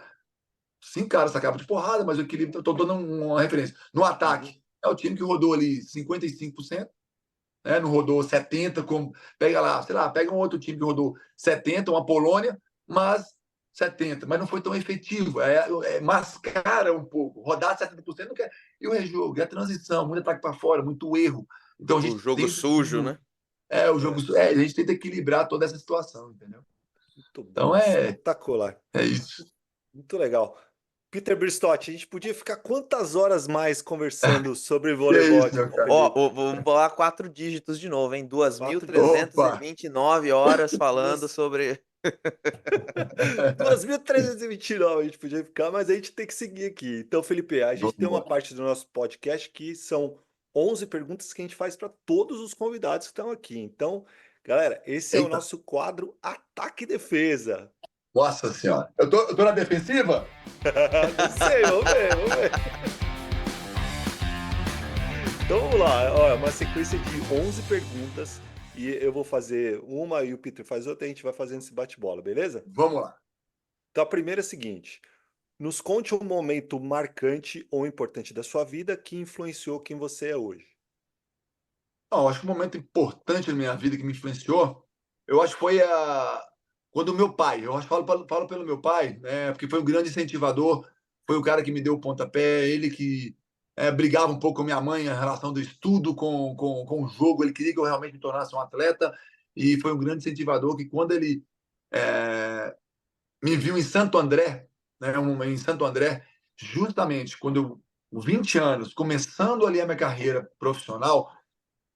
5 caras sacavam de porrada, mas o equilíbrio, estou dando uma referência. No ataque, é o time que rodou ali 55%, né? Não rodou 70%, como pega lá, sei lá, pega um outro time que rodou 70%, uma Polônia, mas 70%, mas não foi tão efetivo. Mascara um pouco. Rodar 70% não quer. E o rejogo, e a transição, muito ataque para fora, muito erro. Então a gente O jogo sujo, né? O jogo a gente tenta equilibrar toda essa situação, entendeu? Muito bom. Então espetacular. É isso. Muito legal. Peter Bristotti, a gente podia ficar quantas horas mais conversando sobre voleibol? Isso, meu cara. Vamos falar 4 dígitos de novo, hein? 2.329 horas falando sobre. 2.329 a gente podia ficar, mas a gente tem que seguir aqui. Então, Felipe, a gente tem uma parte do nosso podcast que são 11 perguntas que a gente faz para todos os convidados que estão aqui. Então, galera, esse é o nosso quadro Ataque e Defesa. Nossa Senhora. Eu tô na defensiva? Não sei, vamos ver. Então vamos lá, é uma sequência de 11 perguntas e eu vou fazer uma e o Peter faz outra e a gente vai fazendo esse bate-bola, beleza? Vamos lá. Então a primeira é a seguinte: nos conte um momento marcante ou importante da sua vida que influenciou quem você é hoje. Acho que um momento importante na minha vida que me influenciou, eu acho que foi quando o meu pai, eu acho que falo pelo meu pai, né, porque foi um grande incentivador, foi o cara que me deu o pontapé, ele que brigava um pouco com a minha mãe em relação do estudo com o jogo, ele queria que eu realmente me tornasse um atleta, e foi um grande incentivador que quando ele me viu em Santo André, né, em Santo André, justamente quando eu, 20 anos, começando ali a minha carreira profissional,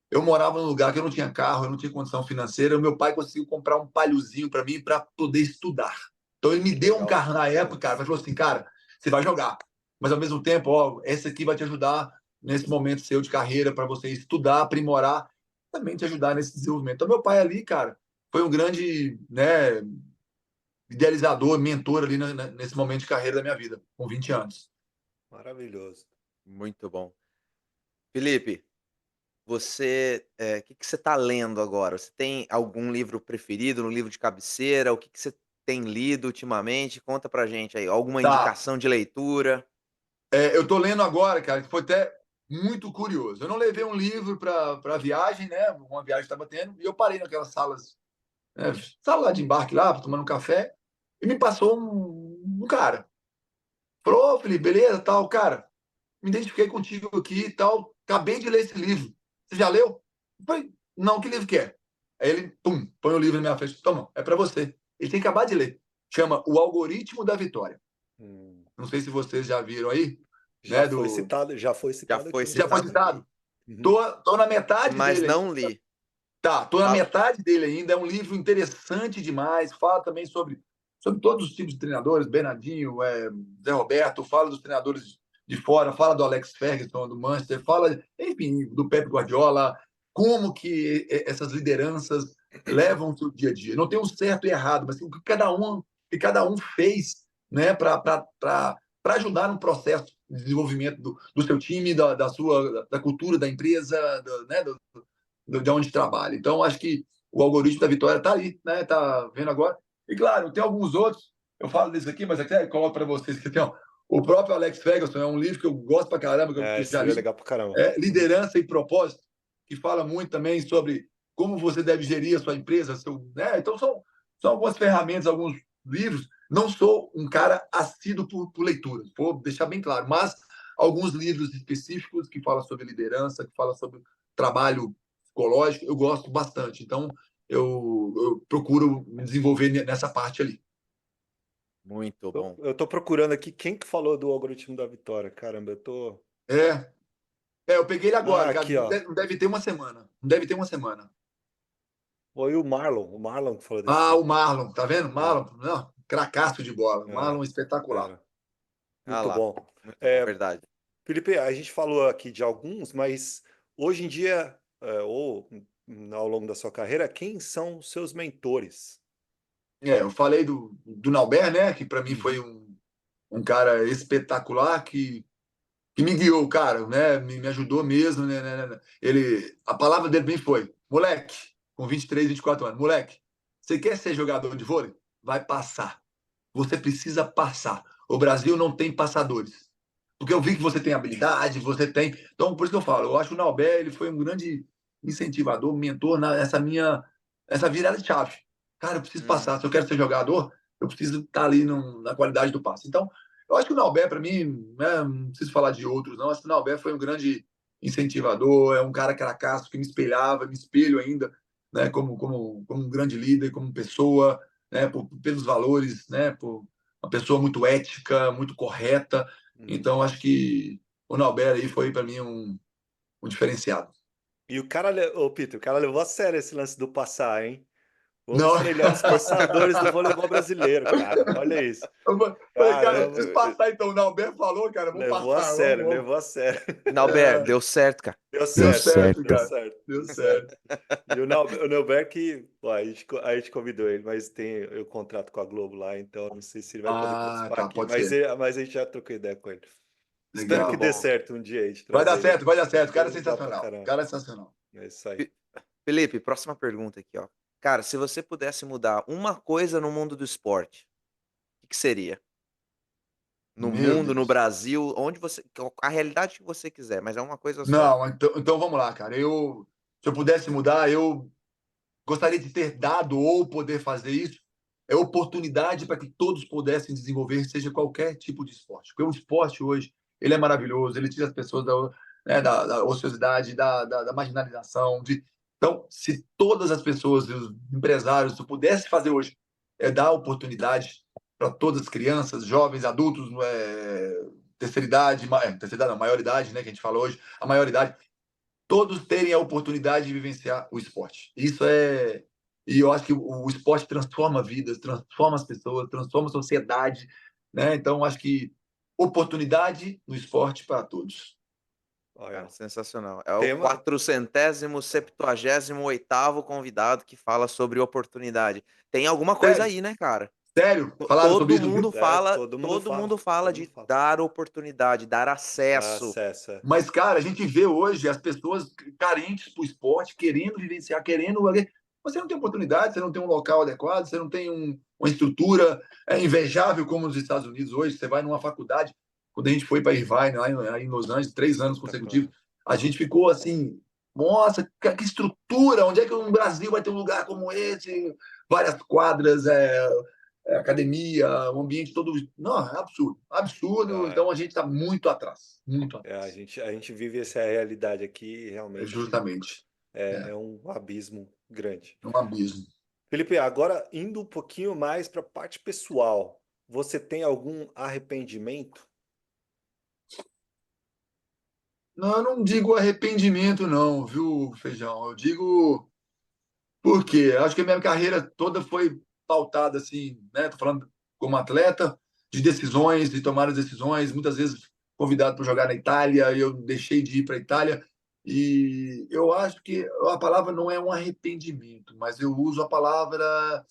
eu morava num lugar que eu não tinha carro, eu não tinha condição financeira. O meu pai conseguiu comprar um palhozinho para mim para poder estudar. Então ele me deu um carro na época, cara, falou assim, cara, você vai jogar. mas ao mesmo tempo, ó, esse aqui vai te ajudar nesse momento seu de carreira para você estudar, aprimorar, também te ajudar nesse desenvolvimento. Então, meu pai ali, cara, foi um grande, né, idealizador, mentor ali nesse momento de carreira da minha vida, com 20 anos. Maravilhoso. Muito bom. Felipe, você, que você está lendo agora? Você tem algum livro preferido, um livro de cabeceira? O que você tem lido ultimamente? Conta pra gente aí. Alguma Tá. indicação de leitura? Eu tô lendo agora, cara, que foi até muito curioso. Eu não levei um livro para viagem, né? Uma viagem que estava tendo, e eu parei naquelas salas, né, sala lá de embarque lá, tomando um café, e me passou um cara. Falou, ô, Felipe, beleza, tal, cara. Me identifiquei contigo aqui e tal. Acabei de ler esse livro. Você já leu? Eu falei, não, que livro que é? Aí ele, pum, põe o livro na minha frente. Toma, é para você. Ele tem acabado de ler. Chama O Algoritmo da Vitória. Hum. Não sei se vocês já viram aí, Já né? foi citado, já foi Já citado foi aqui no Já foi citado programa. aqui, citado? Uhum. Tô na metade mas dele não ainda. li. Tá, tô na Fala metade dele ainda. É um livro interessante demais. Fala também sobre todos os tipos de treinadores, Bernardinho, Zé Roberto, fala dos treinadores de fora, fala do Alex Ferguson, do Manchester, fala, enfim, do Pep Guardiola, como que essas lideranças levam o seu dia a dia. Não tem um certo e errado, mas o que cada um fez, né, para ajudar no processo de desenvolvimento do seu time, da cultura da empresa, né, de onde trabalha. Então, acho que o algoritmo da vitória está ali, né? Está vendo agora. E claro, tem alguns outros. Eu falo disso aqui, mas até coloco para vocês que tem o próprio Alex Ferguson, é um livro que eu gosto para caramba, que eu Esse já livro é li, legal pra caramba. Uhum. Liderança e Propósito, que fala muito também sobre como você deve gerir a sua empresa. Né? Então, são algumas ferramentas, alguns livros. Não sou um cara assíduo por leitura, vou deixar bem claro, mas alguns livros específicos que falam sobre liderança, que falam sobre trabalho psicológico, eu gosto bastante. Então, eu procuro me desenvolver nessa parte ali. muito bom. Eu tô procurando aqui quem que falou do algoritmo da vitória. Caramba, eu tô. É, eu peguei ele Ah, agora, cara. aqui, ó. Não deve ter uma semana. Não deve ter uma semana. Foi o Marlon que falou desse Ah, o livro. Marlon, tá vendo? É, Marlon, não, cracaço de bola. é, Marlon espetacular. fera. Ah Muito lá, bom. muito bom, É, verdade. Felipe, a gente falou aqui de alguns, mas hoje em dia, ou ao longo da sua carreira, quem são seus mentores? Eu falei do Nauber, né? Que para mim foi Uhum. um cara espetacular que me guiou, cara, né? Me ajudou mesmo, né? A palavra dele bem foi: moleque, com 23, 24 anos, moleque, você quer ser jogador de vôlei? Vai passar. Você precisa passar. O Brasil não tem passadores. Porque eu vi que você tem habilidade, você tem. Então, por isso que eu falo, eu acho que o Nauber ele foi um grande incentivador, mentor essa virada de chave. Cara, eu preciso Uhum. passar. Se eu quero ser jogador, eu preciso estar ali na qualidade do passe. Então, eu acho que o Nauber, para mim, né, não preciso falar de outros, não. Acho que o Nauber foi um grande incentivador, é um cara cracaço que me espelhava, me espelho ainda, né, como um grande líder, como pessoa, né, pelos valores, né, por uma pessoa muito ética, muito correta. Uhum. Então, acho que o Nauber aí foi para mim um diferenciado. E o cara, ô Peter, o cara levou a sério esse lance do passar, hein? Um Não. dos melhores passadores do voleibol brasileiro, cara. Olha isso. Eu falei, cara, eu Caramba, preciso passar então. O Nauber falou, cara, vamos levou a passar, vamos, sério, vamos. levou a sério. Nauber, deu certo, cara. Deu Deu Deu certo, certo, certo. deu cara. certo. Deu É. certo. E o Neuberg, pô, a gente convidou ele, mas tem eu contrato com a Globo lá, então não sei se ele vai poder Ah, participar tá, aqui, pode ser. mas a gente já trocou ideia com ele. Espero Legal. que Muito dê bom. certo um dia aí de trazer ele aqui. Vai dar certo. O Porque cara é legal pra sensacional. O caramba. cara é sensacional. É isso aí. Fi Felipe, próxima pergunta aqui, ó. Cara, se você pudesse mudar uma coisa no mundo do esporte, o que seria? No Meu mundo, no Deus. Brasil, onde você a realidade que você quiser, mas é uma coisa só. Não, então vamos lá, cara. Se eu pudesse mudar, eu gostaria de ter dado ou poder fazer isso. É oportunidade para que todos pudessem desenvolver, seja qualquer tipo de esporte. Porque o esporte hoje, ele é maravilhoso, ele tira as pessoas da ociosidade, da marginalização. Então, se todas as pessoas, os empresários, se eu pudesse fazer hoje, dar oportunidade para todas as crianças, jovens, adultos, terceira idade não, maioridade, né, que a gente fala hoje, a maioridade, todos terem a oportunidade de vivenciar o esporte. Isso é. E eu acho que o esporte transforma vidas, transforma as pessoas, transforma a sociedade. Né? Então, acho que oportunidade no esporte para todos. Olha, Cara, sensacional. É o tema, 478º convidado que fala sobre oportunidade. Tem alguma coisa Sério? aí, né, cara? Sério? Falaram sobre Todo isso no mundo grupo? fala, todo mundo todo fala, mundo fala todo mundo de fala. dar oportunidade, dar Dá acesso. acesso. Mas, cara, a gente vê hoje as pessoas carentes para o esporte, querendo vivenciar, querendo. Você não tem oportunidade, você não tem um local adequado, você não tem uma estrutura. É invejável como nos Estados Unidos hoje. Você vai numa faculdade. Quando a gente foi para Irvine, lá em Los Angeles, 3 anos consecutivos, a gente ficou assim: nossa, que estrutura! Onde é que no Brasil vai ter um lugar como esse? Várias quadras, academia, o ambiente todo. Não, é absurdo. Absurdo. Não, Então a gente está muito atrás. Muito a atrás. gente, a gente vive essa realidade aqui, realmente Justamente. é É um abismo grande. um abismo. Felipe, agora indo um pouquinho mais para a parte pessoal, você tem algum arrependimento? Não, eu não digo arrependimento, não, viu, Feijão? Eu digo porque acho que a minha carreira toda foi pautada assim, né? Tô falando como atleta, de decisões, de tomar as decisões, muitas vezes convidado para jogar na Itália, e eu deixei de ir para a Itália. E eu acho que a palavra não é um arrependimento, mas eu uso a palavra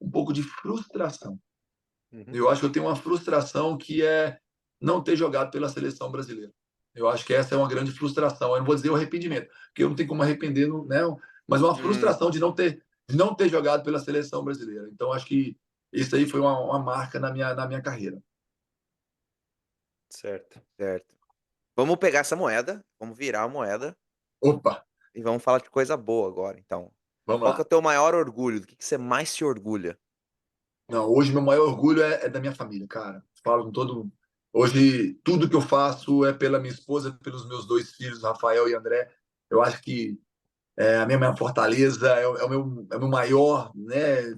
um pouco de frustração. Uhum, Eu acho que eu tenho uma frustração que é não ter jogado pela seleção brasileira. Eu acho que essa é uma grande frustração. Eu não vou dizer o arrependimento, porque eu não tenho como arrepender, né? Mas uma frustração de não ter jogado pela seleção brasileira. Então, acho que isso aí foi uma marca na minha carreira. certo. Certo. Vamos pegar essa moeda, vamos virar a moeda Opa, e vamos falar de coisa boa agora, então. vamos Qual que é o lá. teu maior orgulho? Do que você mais se orgulha? Não, hoje meu maior orgulho é da minha família, cara. Falo com todo. Hoje, tudo que eu faço é pela minha esposa, pelos meus 2 filhos, Rafael e André. Eu acho que a minha maior fortaleza, é o meu maior, né,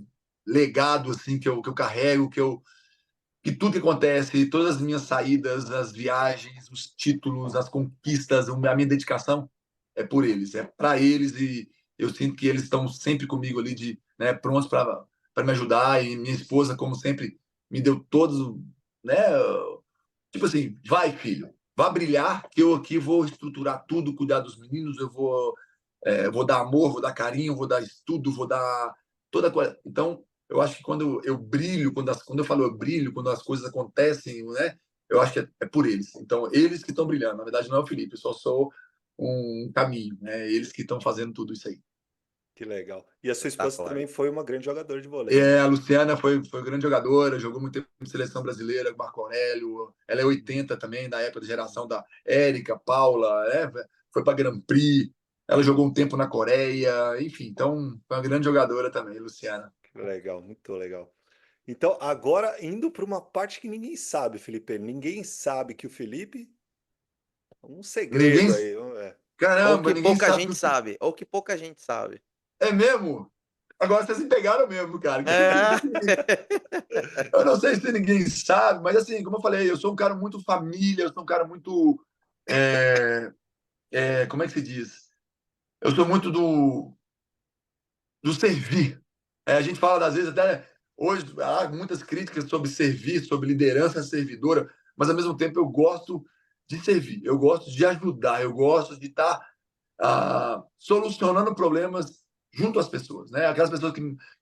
legado assim que eu carrego, que tudo que acontece, todas as minhas saídas, as viagens, os títulos, as conquistas, a minha dedicação é por eles, é para eles, e eu sinto que eles estão sempre comigo ali né, prontos para me ajudar, e minha esposa, como sempre, me deu todos, né, tipo assim, vai, filho, vá brilhar, que eu aqui vou estruturar tudo, cuidar dos meninos, vou dar amor, vou dar carinho, vou dar estudo, vou dar toda coisa. Então, eu acho que quando eu brilho, quando eu falo eu brilho, quando as coisas acontecem, né? Eu acho que é por eles. Então, eles que estão brilhando. Na verdade, não é o Felipe, eu só sou um caminho, né? Eles que estão fazendo tudo isso aí. Que legal. E a sua esposa Espetacular. também foi uma grande jogadora de vôlei, né? A Luciana foi grande jogadora, jogou muito tempo em seleção brasileira, com o Marco Aurélio. Ela é 80 também, da época da geração da Érica, Paula, foi para Grand Prix. Ela jogou um tempo na Coreia, enfim, então foi uma grande jogadora também, Luciana. Que legal, muito legal. Então, agora indo para uma parte que ninguém sabe, Felipe. Ninguém sabe que o Felipe. Um Ninguém. segredo aí. Ou Caramba, que ninguém pouca sabe gente sabe, ou que pouca gente sabe. é mesmo? Agora vocês me pegaram mesmo, cara. É. Eu não sei se ninguém sabe, mas assim, como eu falei, eu sou um cara muito família, eu sou um cara muito. Como é que se diz? Eu sou muito do servir. A gente fala, às vezes, até hoje, há muitas críticas sobre servir, sobre liderança servidora, mas ao mesmo tempo eu gosto de servir, eu gosto de ajudar, eu gosto de estar solucionando problemas junto às pessoas, né? Aquelas pessoas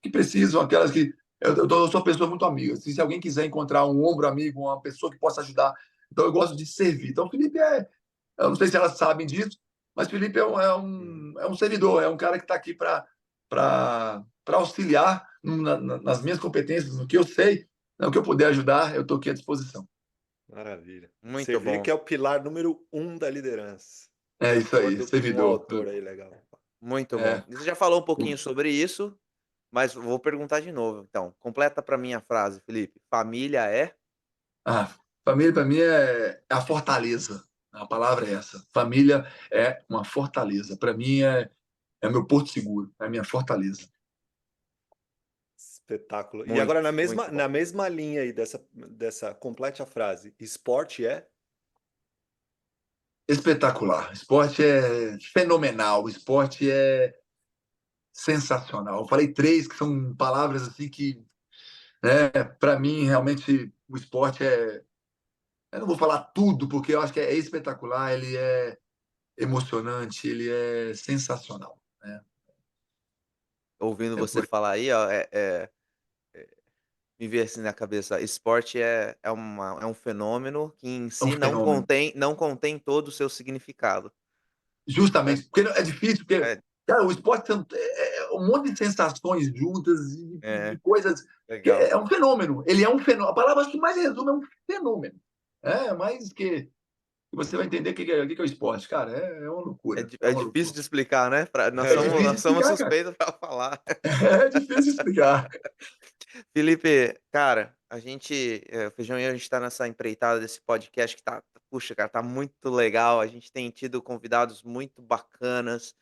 que precisam, aquelas que. Eu sou uma pessoa muito amiga. Se alguém quiser encontrar um ombro amigo, uma pessoa que possa ajudar, então eu gosto de servir. Então, o Felipe eu não sei se elas sabem disso, mas Felipe é um servidor, é um cara que está aqui para auxiliar nas minhas competências, no que eu sei, no que eu puder ajudar, eu estou aqui à disposição. Maravilha. Muito Servir bom, que é o pilar número um da liderança. É De isso aí, acordo com um servidor. autor aí legal. muito bom. É. Você já falou um pouquinho sobre isso, mas vou perguntar de novo, então. Completa para mim a frase, Felipe. Família é? Família para mim é a fortaleza. A palavra é essa. Família é uma fortaleza. Para mim é meu porto seguro, é a minha fortaleza. Espetáculo. E Muito, agora, muito bom. na mesma linha aí dessa complete a frase. Esporte é? Espetacular. Esporte é fenomenal. Esporte é sensacional. Eu falei três que são palavras assim que, né, para mim realmente o esporte Eu não vou falar tudo, porque eu acho que é espetacular, ele é emocionante, ele é sensacional, né? Ouvindo É você por falar aí, ó, me veio assim na cabeça, esporte é um fenômeno que em é um si fenômeno. não contém todo o seu significado. Justamente, Mas porque é difícil, porque, é, cara, o esporte é um monte de sensações juntas, de é, coisas, que legal. é um fenômeno. Ele é um fenômeno. A palavra acho que mais resume é um fenômeno. É mais que você vai entender o que é o esporte. Cara, é uma loucura. É É uma difícil loucura. de explicar, né, É difícil de nós somos explicar, cara. suspeitos para falar. É difícil de explicar. Felipe, cara, o Feijão e eu, a gente tá nessa empreitada desse podcast que puxa, cara, tá muito legal, a gente tem tido convidados muito bacanas,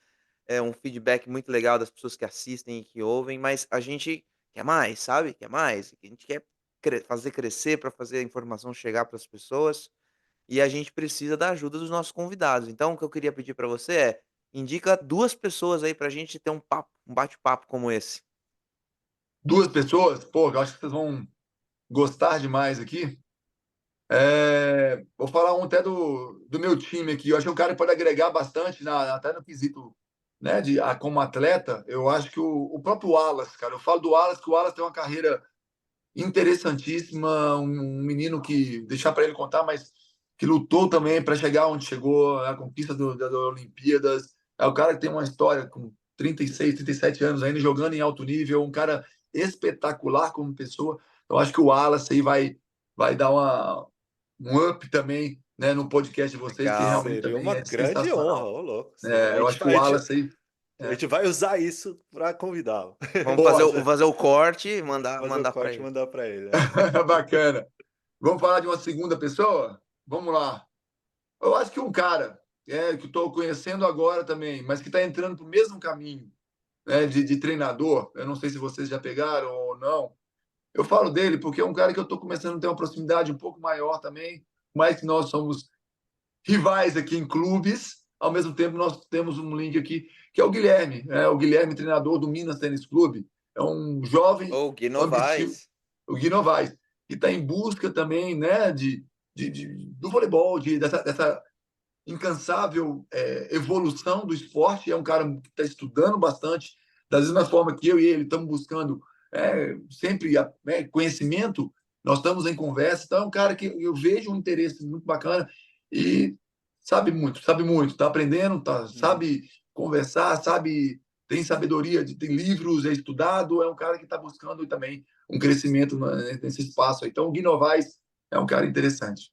um feedback muito legal das pessoas que assistem e que ouvem, mas a gente quer mais, sabe, quer mais, a gente quer fazer crescer para fazer a informação chegar para as pessoas, e a gente precisa da ajuda dos nossos convidados. Então o que eu queria pedir para você indica 2 pessoas aí pra gente ter um bate-papo como esse. Duas pessoas, pô, eu acho que vocês vão gostar demais aqui. Vou falar até do meu time aqui. Eu acho que um cara que pode agregar bastante, até no quesito, né, como atleta. Eu acho que o próprio Wallace, cara. Eu falo do Wallace, que o Wallace tem uma carreira interessantíssima. Um menino que, deixar para ele contar, mas que lutou também para chegar onde chegou, a conquista das Olimpíadas. É o cara que tem uma história com 36, 37 anos ainda jogando em alto nível. Um cara espetacular como pessoa. Eu acho que o Wallace aí vai dar um up também, né, no podcast de vocês, que Legal. realmente Seria também uma é grande honra, sensacional. ô louco. Seria... Eu acho que o Wallace aí. a É, gente vai usar isso para convidá-lo. Vamos pô, fazer o corte e Fazer o mandar para corte e ele. mandar para ele. É. bacana. Vamos falar de uma segunda pessoa? Vamos lá. Eu acho que um cara que estou conhecendo agora também, mas que está entrando para o mesmo caminho, né, de treinador. Eu não sei se vocês já pegaram ou não. Eu falo dele porque é um cara que eu estou começando a ter uma proximidade um pouco maior também, mais que nós somos rivais aqui em clubes. Ao mesmo tempo, nós temos um link aqui, que é o Guilherme, o Guilherme, treinador do Minas Tênis Clube. É um jovem Ou Gui ambicioso, Novaes. o Gui Novaes, que está em busca também, né, do voleibol, dessa incansável evolução do esporte. É um cara que está estudando bastante, da mesma forma que eu e ele estamos buscando sempre conhecimento, nós estamos em conversa. Então, é um cara que eu vejo um interesse muito bacana e sabe muito, está aprendendo, Uhum. sabe conversar, tem sabedoria, tem livros, é estudado, é um cara que está buscando também um crescimento nesse espaço aí. Então, o Gui Novaes é um cara interessante.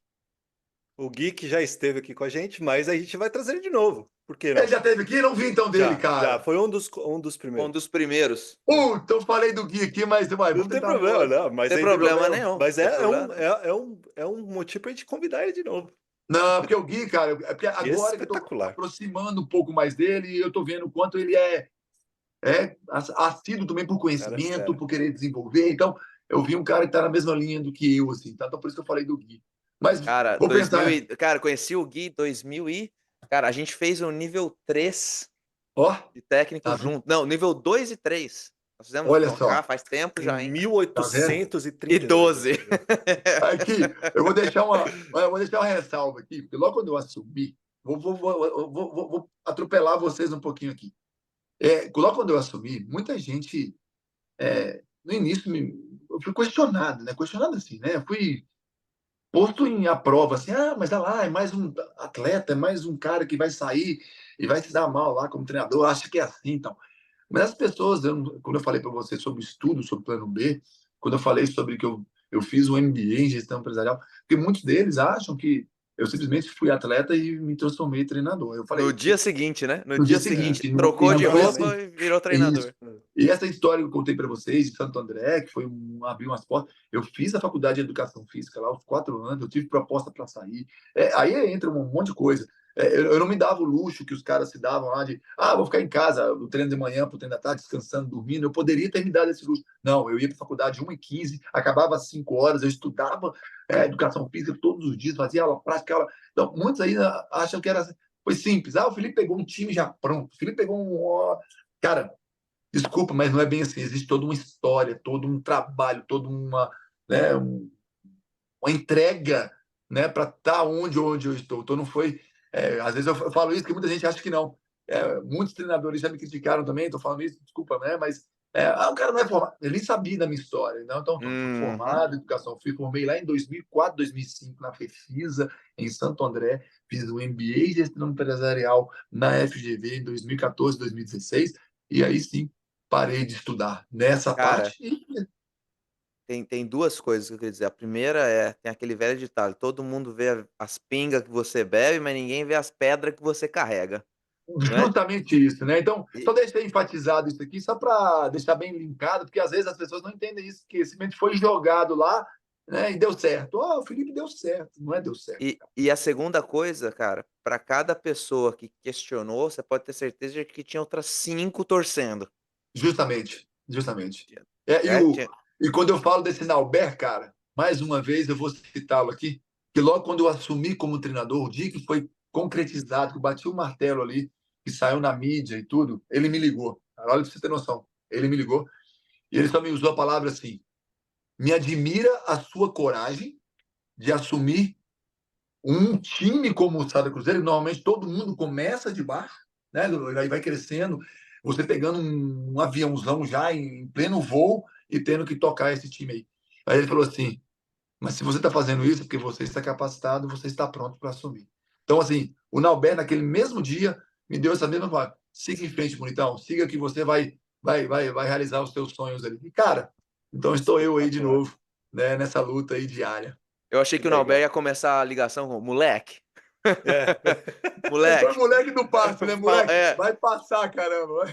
O Gui que já esteve aqui com a gente, mas a gente vai trazer ele de novo. Por que Ele não? já teve aqui? Não vi então dele, Já. cara. Foi um dos Um primeiros. dos primeiros. Então falei do Gui aqui, mas Não vamos tem tentar um problema, outro. não. Mas Tem aí tem problema problema. nenhum, Mas tem problema nenhum. é um motivo pra gente convidar ele de novo. Não, porque o Gui, cara, é porque Gui é agora que eu tô espetacular. aproximando um pouco mais dele, eu tô vendo o quanto ele é assíduo também por Cara, conhecimento, sério. por querer desenvolver. Então, eu vi um cara que tá na mesma linha do que eu, assim, tá? Então, por isso que eu falei do Gui. Mas Cara, vou pensar, cara, conheci o Gui 2000 cara, a gente fez o nível 3 ó, de técnico tá vendo? junto. Não, nível 2 e 3. Nós fizemos Olha só, já faz tempo Em já, hein? mil tá vendo? oitocentos e E trinta e dois. 12. Aqui, eu vou deixar uma ressalva aqui, porque logo quando eu assumi, vou atropelar vocês um pouquinho aqui. Logo quando eu assumi, muita gente, no início, eu fui questionado, né? Questionado assim, né? Eu fui posto em a prova, assim, mas olha lá, é mais um atleta, é mais um cara que vai sair e vai se dar mal lá como treinador, acha que é assim, então. Mas as pessoas, quando eu falei para você sobre estudo, sobre plano B, quando eu falei sobre que eu fiz um MBA em gestão empresarial, porque muitos deles acham que eu simplesmente fui atleta e me transformei em treinador. Eu No falei, dia seguinte, né? No no dia dia seguinte. seguinte, e Trocou não de foi roupa assim. e virou Isso. treinador. E essa história que eu contei para vocês de Santo André, que foi abriu umas portas. Eu fiz a faculdade de educação física lá aos 4 anos, eu tive proposta para sair. Aí entra um monte de coisa. Eu não me dava o luxo que os caras se davam lá de, vou ficar em casa, do treino de manhã para o treino da tarde, descansando, dormindo. Eu poderia ter me dado esse luxo. Não, eu ia para a faculdade 1h15, acabava às 5 horas, eu estudava educação física todos os dias, fazia aula prática, aula. Então, muitos aí acham que era. Foi simples. O Felipe pegou um time já pronto. O Felipe pegou um. Cara, desculpa, mas não é bem assim. Existe toda uma história, todo um trabalho, toda uma, né, uma entrega né, para estar onde eu estou. Então não foi. Às vezes eu falo isso que muita gente acha que não. Muitos treinadores já me criticaram também, estou falando isso, desculpa, né? Mas o cara não é formado. Ele nem sabia da minha história, né? Então eu fui Uhum. formado em educação, formei lá em 2004, 2005 na FEFISA, em Santo André, fiz o MBA em gestão empresarial na FGV em 2014, 2016, e aí sim parei de estudar nessa Cara, parte e tem duas coisas que eu queria dizer. A primeira tem aquele velho ditado: todo mundo vê as pingas que você bebe, mas ninguém vê as pedras que você carrega, não é? justamente isso, né? Então, E só deixei enfatizado isso aqui, só para deixar bem linkado, porque às vezes as pessoas não entendem isso, que simplesmente foi jogado lá, né, e deu certo. O Felipe deu certo, não é deu certo. e a segunda coisa, cara, para cada pessoa que questionou, você pode ter certeza de que tinha outras 5 torcendo. Justamente, justamente. Tinha É, e, é, o, tinha e quando eu falo desse Nauber, cara, mais uma vez eu vou citá-lo aqui, que logo quando eu assumi como treinador, o dia que foi concretizado, que eu bati o martelo ali, que saiu na mídia e tudo, ele me ligou. Cara, olha pra você ter noção. Ele me ligou e ele só me usou a palavra assim: me admira a sua coragem de assumir um time como o Sada Cruzeiro. Normalmente todo mundo começa de baixo, né? Aí vai crescendo, você pegando um aviãozão já em pleno voo e tendo que tocar esse time aí. Aí ele falou assim: mas se você está fazendo isso, é porque você está capacitado, você está pronto para assumir. Então, assim, o Nauber, naquele mesmo dia, me deu essa mesma palavra: siga em frente, bonitão, siga que você vai realizar os seus sonhos ali. E, cara, então estou eu aí de espetacular. novo, né, nessa luta aí diária. Eu achei Que que o Nauber legal. ia começar a ligação com: "Moleque, É. Foi o moleque, moleque do passe, né, fala moleque? Vai passar, caramba.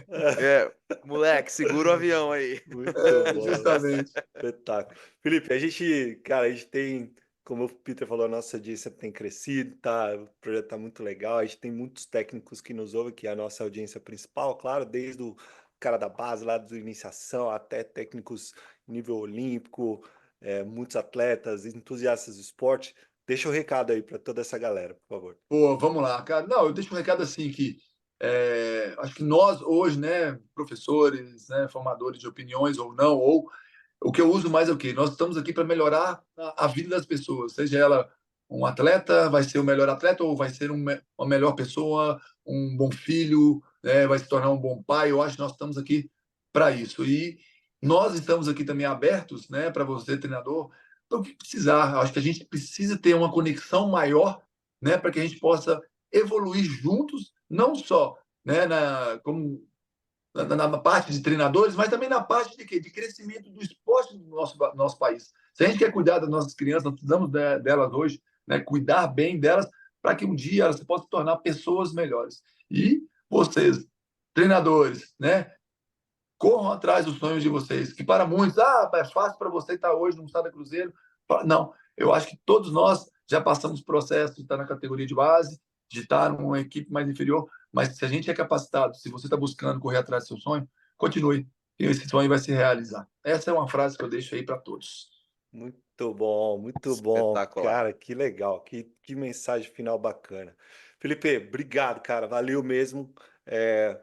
moleque, segura o avião aí". Muito bom. Justamente. Espetáculo. Felipe, a gente, cara, a gente tem, como o Peter falou, a nossa audiência tem crescido, tá? O projeto tá muito legal. A gente tem muitos técnicos que nos ouvem, que é a nossa audiência principal, claro, desde o cara da base, lá do iniciação, até técnicos nível olímpico, muitos atletas, entusiastas do esporte. Deixa o recado aí para toda essa galera, por favor. Pô, vamos lá, cara. Não, eu deixo um recado assim que acho que nós hoje, né, professores, né, formadores de opiniões ou não, ou o que eu uso mais é o quê? Nós estamos aqui para melhorar a vida das pessoas, seja ela um atleta, vai ser o melhor atleta ou vai ser uma melhor pessoa, um bom filho, né, vai se tornar um bom pai. Eu acho que nós estamos aqui para isso. E nós estamos aqui também abertos, né, para você, treinador, para o que precisar. Eu acho que a gente precisa ter uma conexão maior, né, para que a gente possa evoluir juntos, não só, né, como na parte de treinadores, mas também na parte de quê? De crescimento do esporte do nosso país. Se a gente quer cuidar das nossas crianças, nós precisamos delas hoje, né? Cuidar bem delas para que um dia elas se possam tornar pessoas melhores. E vocês, treinadores, né? Corram atrás dos sonhos de vocês, que para muitos, é fácil para você estar hoje no Sada Cruzeiro. Não, eu acho que todos nós já passamos processo de estar na categoria de base, de estar numa equipe mais inferior, mas se a gente é capacitado, se você está buscando correr atrás do seu sonho, continue, e esse sonho vai se realizar. Essa é uma frase que eu deixo aí para todos. Muito bom, muito bom. Espetacular. Cara, que legal, que mensagem final bacana. Felipe, obrigado, cara, valeu mesmo. É,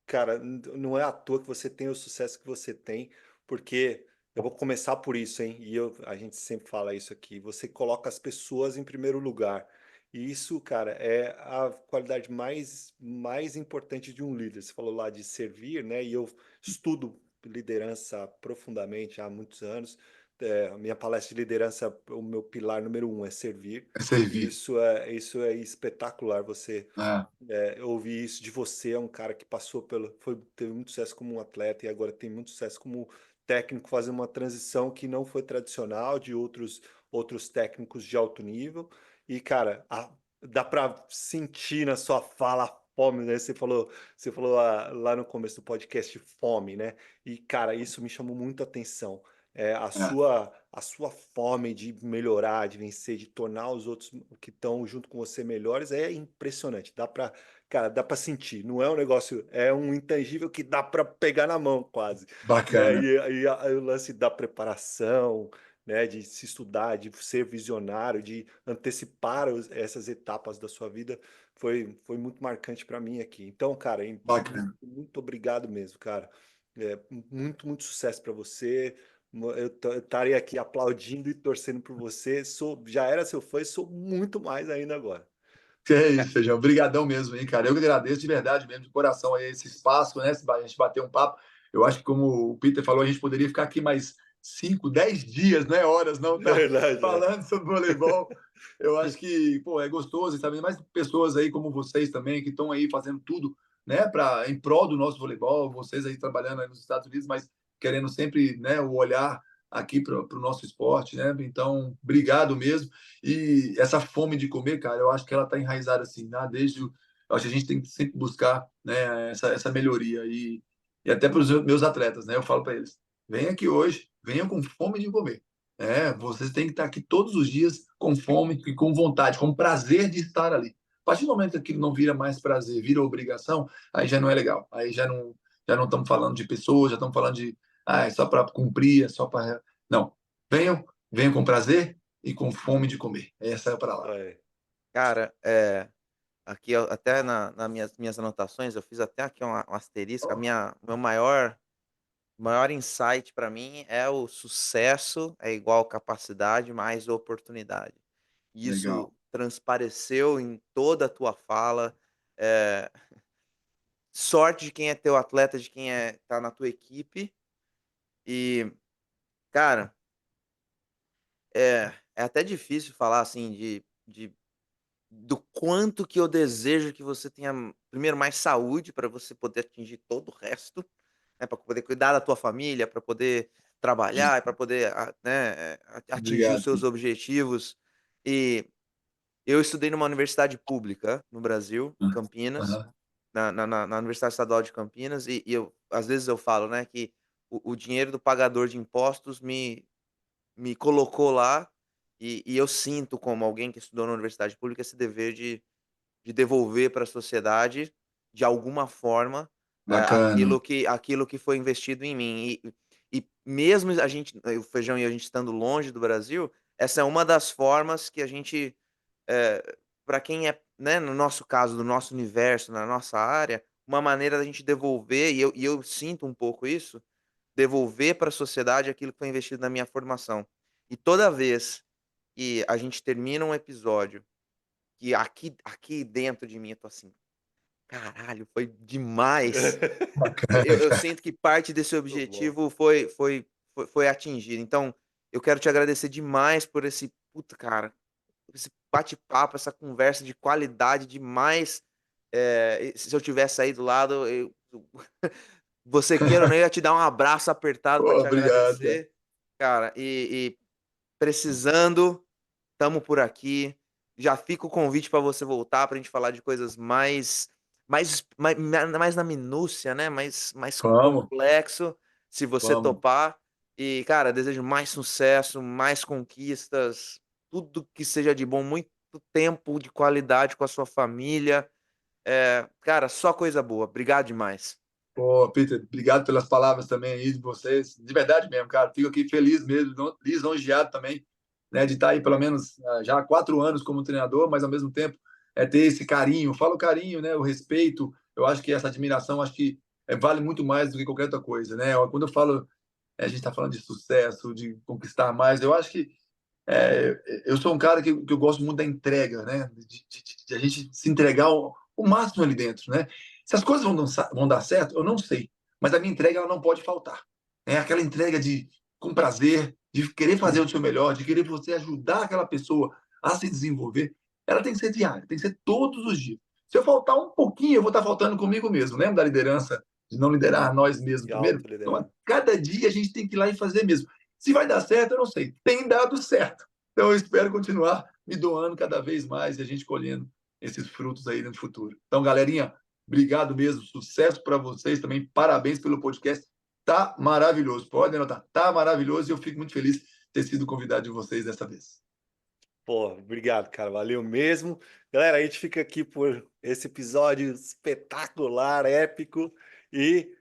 cara, não é à toa que você tem o sucesso que você tem, porque eu vou começar por isso, hein? A gente sempre fala isso aqui. Você coloca as pessoas em primeiro lugar. E isso, cara, é a qualidade mais importante de um líder. Você falou lá de servir, né? E eu estudo liderança profundamente há muitos anos. A minha palestra de liderança, o meu pilar número um é servir. É E servir. isso é espetacular. Você É, eu ouvi isso de você, é um cara que passou teve muito sucesso como um atleta e agora tem muito sucesso como técnico, fazendo uma transição que não foi tradicional de outros técnicos de alto nível. E, cara, dá para sentir na sua fala a fome, né? Você falou lá no começo do podcast fome, né? E, cara, isso me chamou muito a atenção. é, A sua fome de melhorar, de vencer, de tornar os outros que estão junto com você melhores é impressionante. Cara, dá para sentir. Não é um negócio, é um intangível que dá para pegar na mão quase, né? bacana, E o lance da preparação, né? De se estudar, de ser visionário, de antecipar essas etapas da sua vida foi muito marcante para mim aqui. Então, cara, muito, bacana. muito obrigado mesmo, cara. Muito, muito sucesso para você. Eu estaria aqui aplaudindo e torcendo por você. Já era seu fã e sou muito mais ainda agora. Que é isso, Feijão. Obrigadão mesmo, hein, cara. Eu que agradeço de verdade mesmo, de coração aí, esse espaço, né? A gente bater um papo. Eu acho que, como o Peter falou, a gente poderia ficar aqui mais 5, 10 dias, né? Horas, não É tá verdade, é. falando sobre voleibol. Eu acho que, pô, é gostoso, sabe? Mais pessoas aí como vocês também, que estão aí fazendo tudo, né, em prol do nosso voleibol. Vocês aí trabalhando aí nos Estados Unidos, mas querendo sempre, né, o olhar aqui para o nosso esporte, né? Então, obrigado mesmo. E essa fome de comer, cara, eu acho que ela está enraizada assim, né? Eu acho que a gente tem que sempre buscar, né, essa melhoria. E até para os meus atletas, né? Eu falo para eles: venha aqui hoje, venha com fome de comer. Vocês têm que estar aqui todos os dias com fome e com vontade, com prazer de estar ali. A partir do momento que aquilo não vira mais prazer, vira obrigação, aí já não é legal. Aí já não estamos falando de pessoas, já estamos falando de é só para cumprir, é só para. Não. Venham com prazer e com fome de comer. Essa é a palavra. É. Cara, aqui até nas minhas anotações, eu fiz até aqui um asterisco, meu maior insight para mim é o sucesso é igual capacidade mais oportunidade. E isso Legal. transpareceu em toda a tua fala, eh, sorte de quem é teu atleta, de quem tá na tua equipe e, cara, é até difícil falar, assim, de do quanto que eu desejo que você tenha, primeiro, mais saúde para você poder atingir todo o resto, né, pra poder cuidar da tua família, para poder trabalhar, para poder né, atingir os Obrigado, seus Pedro. objetivos. E eu estudei numa universidade pública no Brasil, em Campinas, Aham. na Universidade Estadual de Campinas, e eu às vezes eu falo, né, que o dinheiro do pagador de impostos me colocou lá, e eu sinto, como alguém que estudou na universidade pública, esse dever de devolver para a sociedade, de alguma forma, Bacana. aquilo que foi investido em mim. E mesmo o Feijão e a gente estando longe do Brasil, essa é uma das formas que a gente, para quem é, né, no nosso caso, do nosso universo, na nossa área, uma maneira da gente devolver, e eu sinto um pouco isso, devolver para a sociedade aquilo que foi investido na minha formação. E toda vez que a gente termina um episódio, que aqui dentro de mim eu tô assim: "Caralho, foi demais". Eu Bacana, eu cara. sinto que parte desse Muito bom. objetivo foi atingido. Então, eu quero te agradecer demais por esse cara, esse bate-papo, essa conversa de qualidade demais. E se eu tivesse aí do lado, você queira ou não, eu ia te dar um abraço apertado para Pô, te obrigado, cara. agradecer, cara, e precisando, tamo por aqui. Já fica o convite para você voltar pra gente falar de coisas mais na minúcia, né, mais Vamos, complexo, se você vamos. topar. E, cara, desejo mais sucesso, mais conquistas, tudo que seja de bom, muito tempo de qualidade com a sua família. Cara, só coisa boa. Obrigado demais. Pô, Peter, obrigado pelas palavras também aí de vocês. De verdade mesmo, cara. Fico aqui feliz mesmo, lisonjeado também, né, de estar aí pelo menos já há 4 anos como treinador, mas ao mesmo tempo ter esse carinho. Falo carinho, né, o respeito. Eu acho que essa admiração, acho que vale muito mais do que qualquer outra coisa, né? Quando eu falo, a gente está falando de sucesso, de conquistar mais, eu acho que eu sou um cara que eu gosto muito da entrega, né? De a gente se entregar o máximo ali dentro, né? Se as coisas vão dar certo, eu não sei. Mas a minha entrega ela não pode faltar. É aquela entrega com prazer, de querer fazer o seu melhor, de querer você ajudar aquela pessoa a se desenvolver. Ela tem que ser diária, tem que ser todos os dias. Se eu faltar um pouquinho, eu vou estar faltando comigo mesmo. Lembra da liderança, de não liderar nós mesmos De primeiro? Então, a autoliderança. cada dia a gente tem que ir lá e fazer mesmo. Se vai dar certo, eu não sei. Tem dado certo. Então, eu espero continuar me doando cada vez mais e a gente colhendo esses frutos aí no futuro. Então, galerinha, obrigado mesmo. Sucesso para vocês também. Parabéns pelo podcast. Tá maravilhoso. Pode anotar. Tá maravilhoso e eu fico muito feliz de ter sido convidado de vocês dessa vez. Pô, obrigado, cara. Valeu mesmo. Galera, a gente fica aqui por esse episódio espetacular, épico. E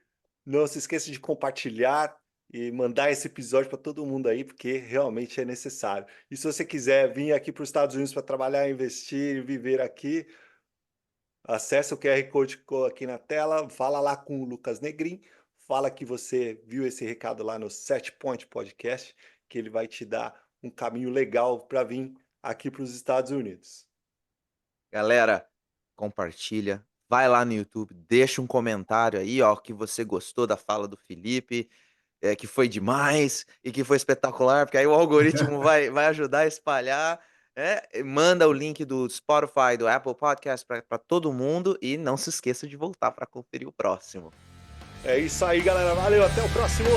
não se esqueça de compartilhar e mandar esse episódio para todo mundo aí, porque realmente é necessário. E se você quiser vir aqui para os Estados Unidos para trabalhar, investir, viver aqui, acesse o QR Code que ficou aqui na tela, fala lá com o Lucas Negrin, fala que você viu esse recado lá no Set Point Podcast, que ele vai te dar um caminho legal para vir aqui para os Estados Unidos. Galera, compartilha, vai lá no YouTube, deixa um comentário aí, ó, que você gostou da fala do Felipe, que foi demais e que foi espetacular, porque aí o algoritmo vai ajudar a espalhar. Manda o link do Spotify, do Apple Podcast para todo mundo e não se esqueça de voltar para conferir o próximo. É isso aí, galera. Valeu, até o próximo!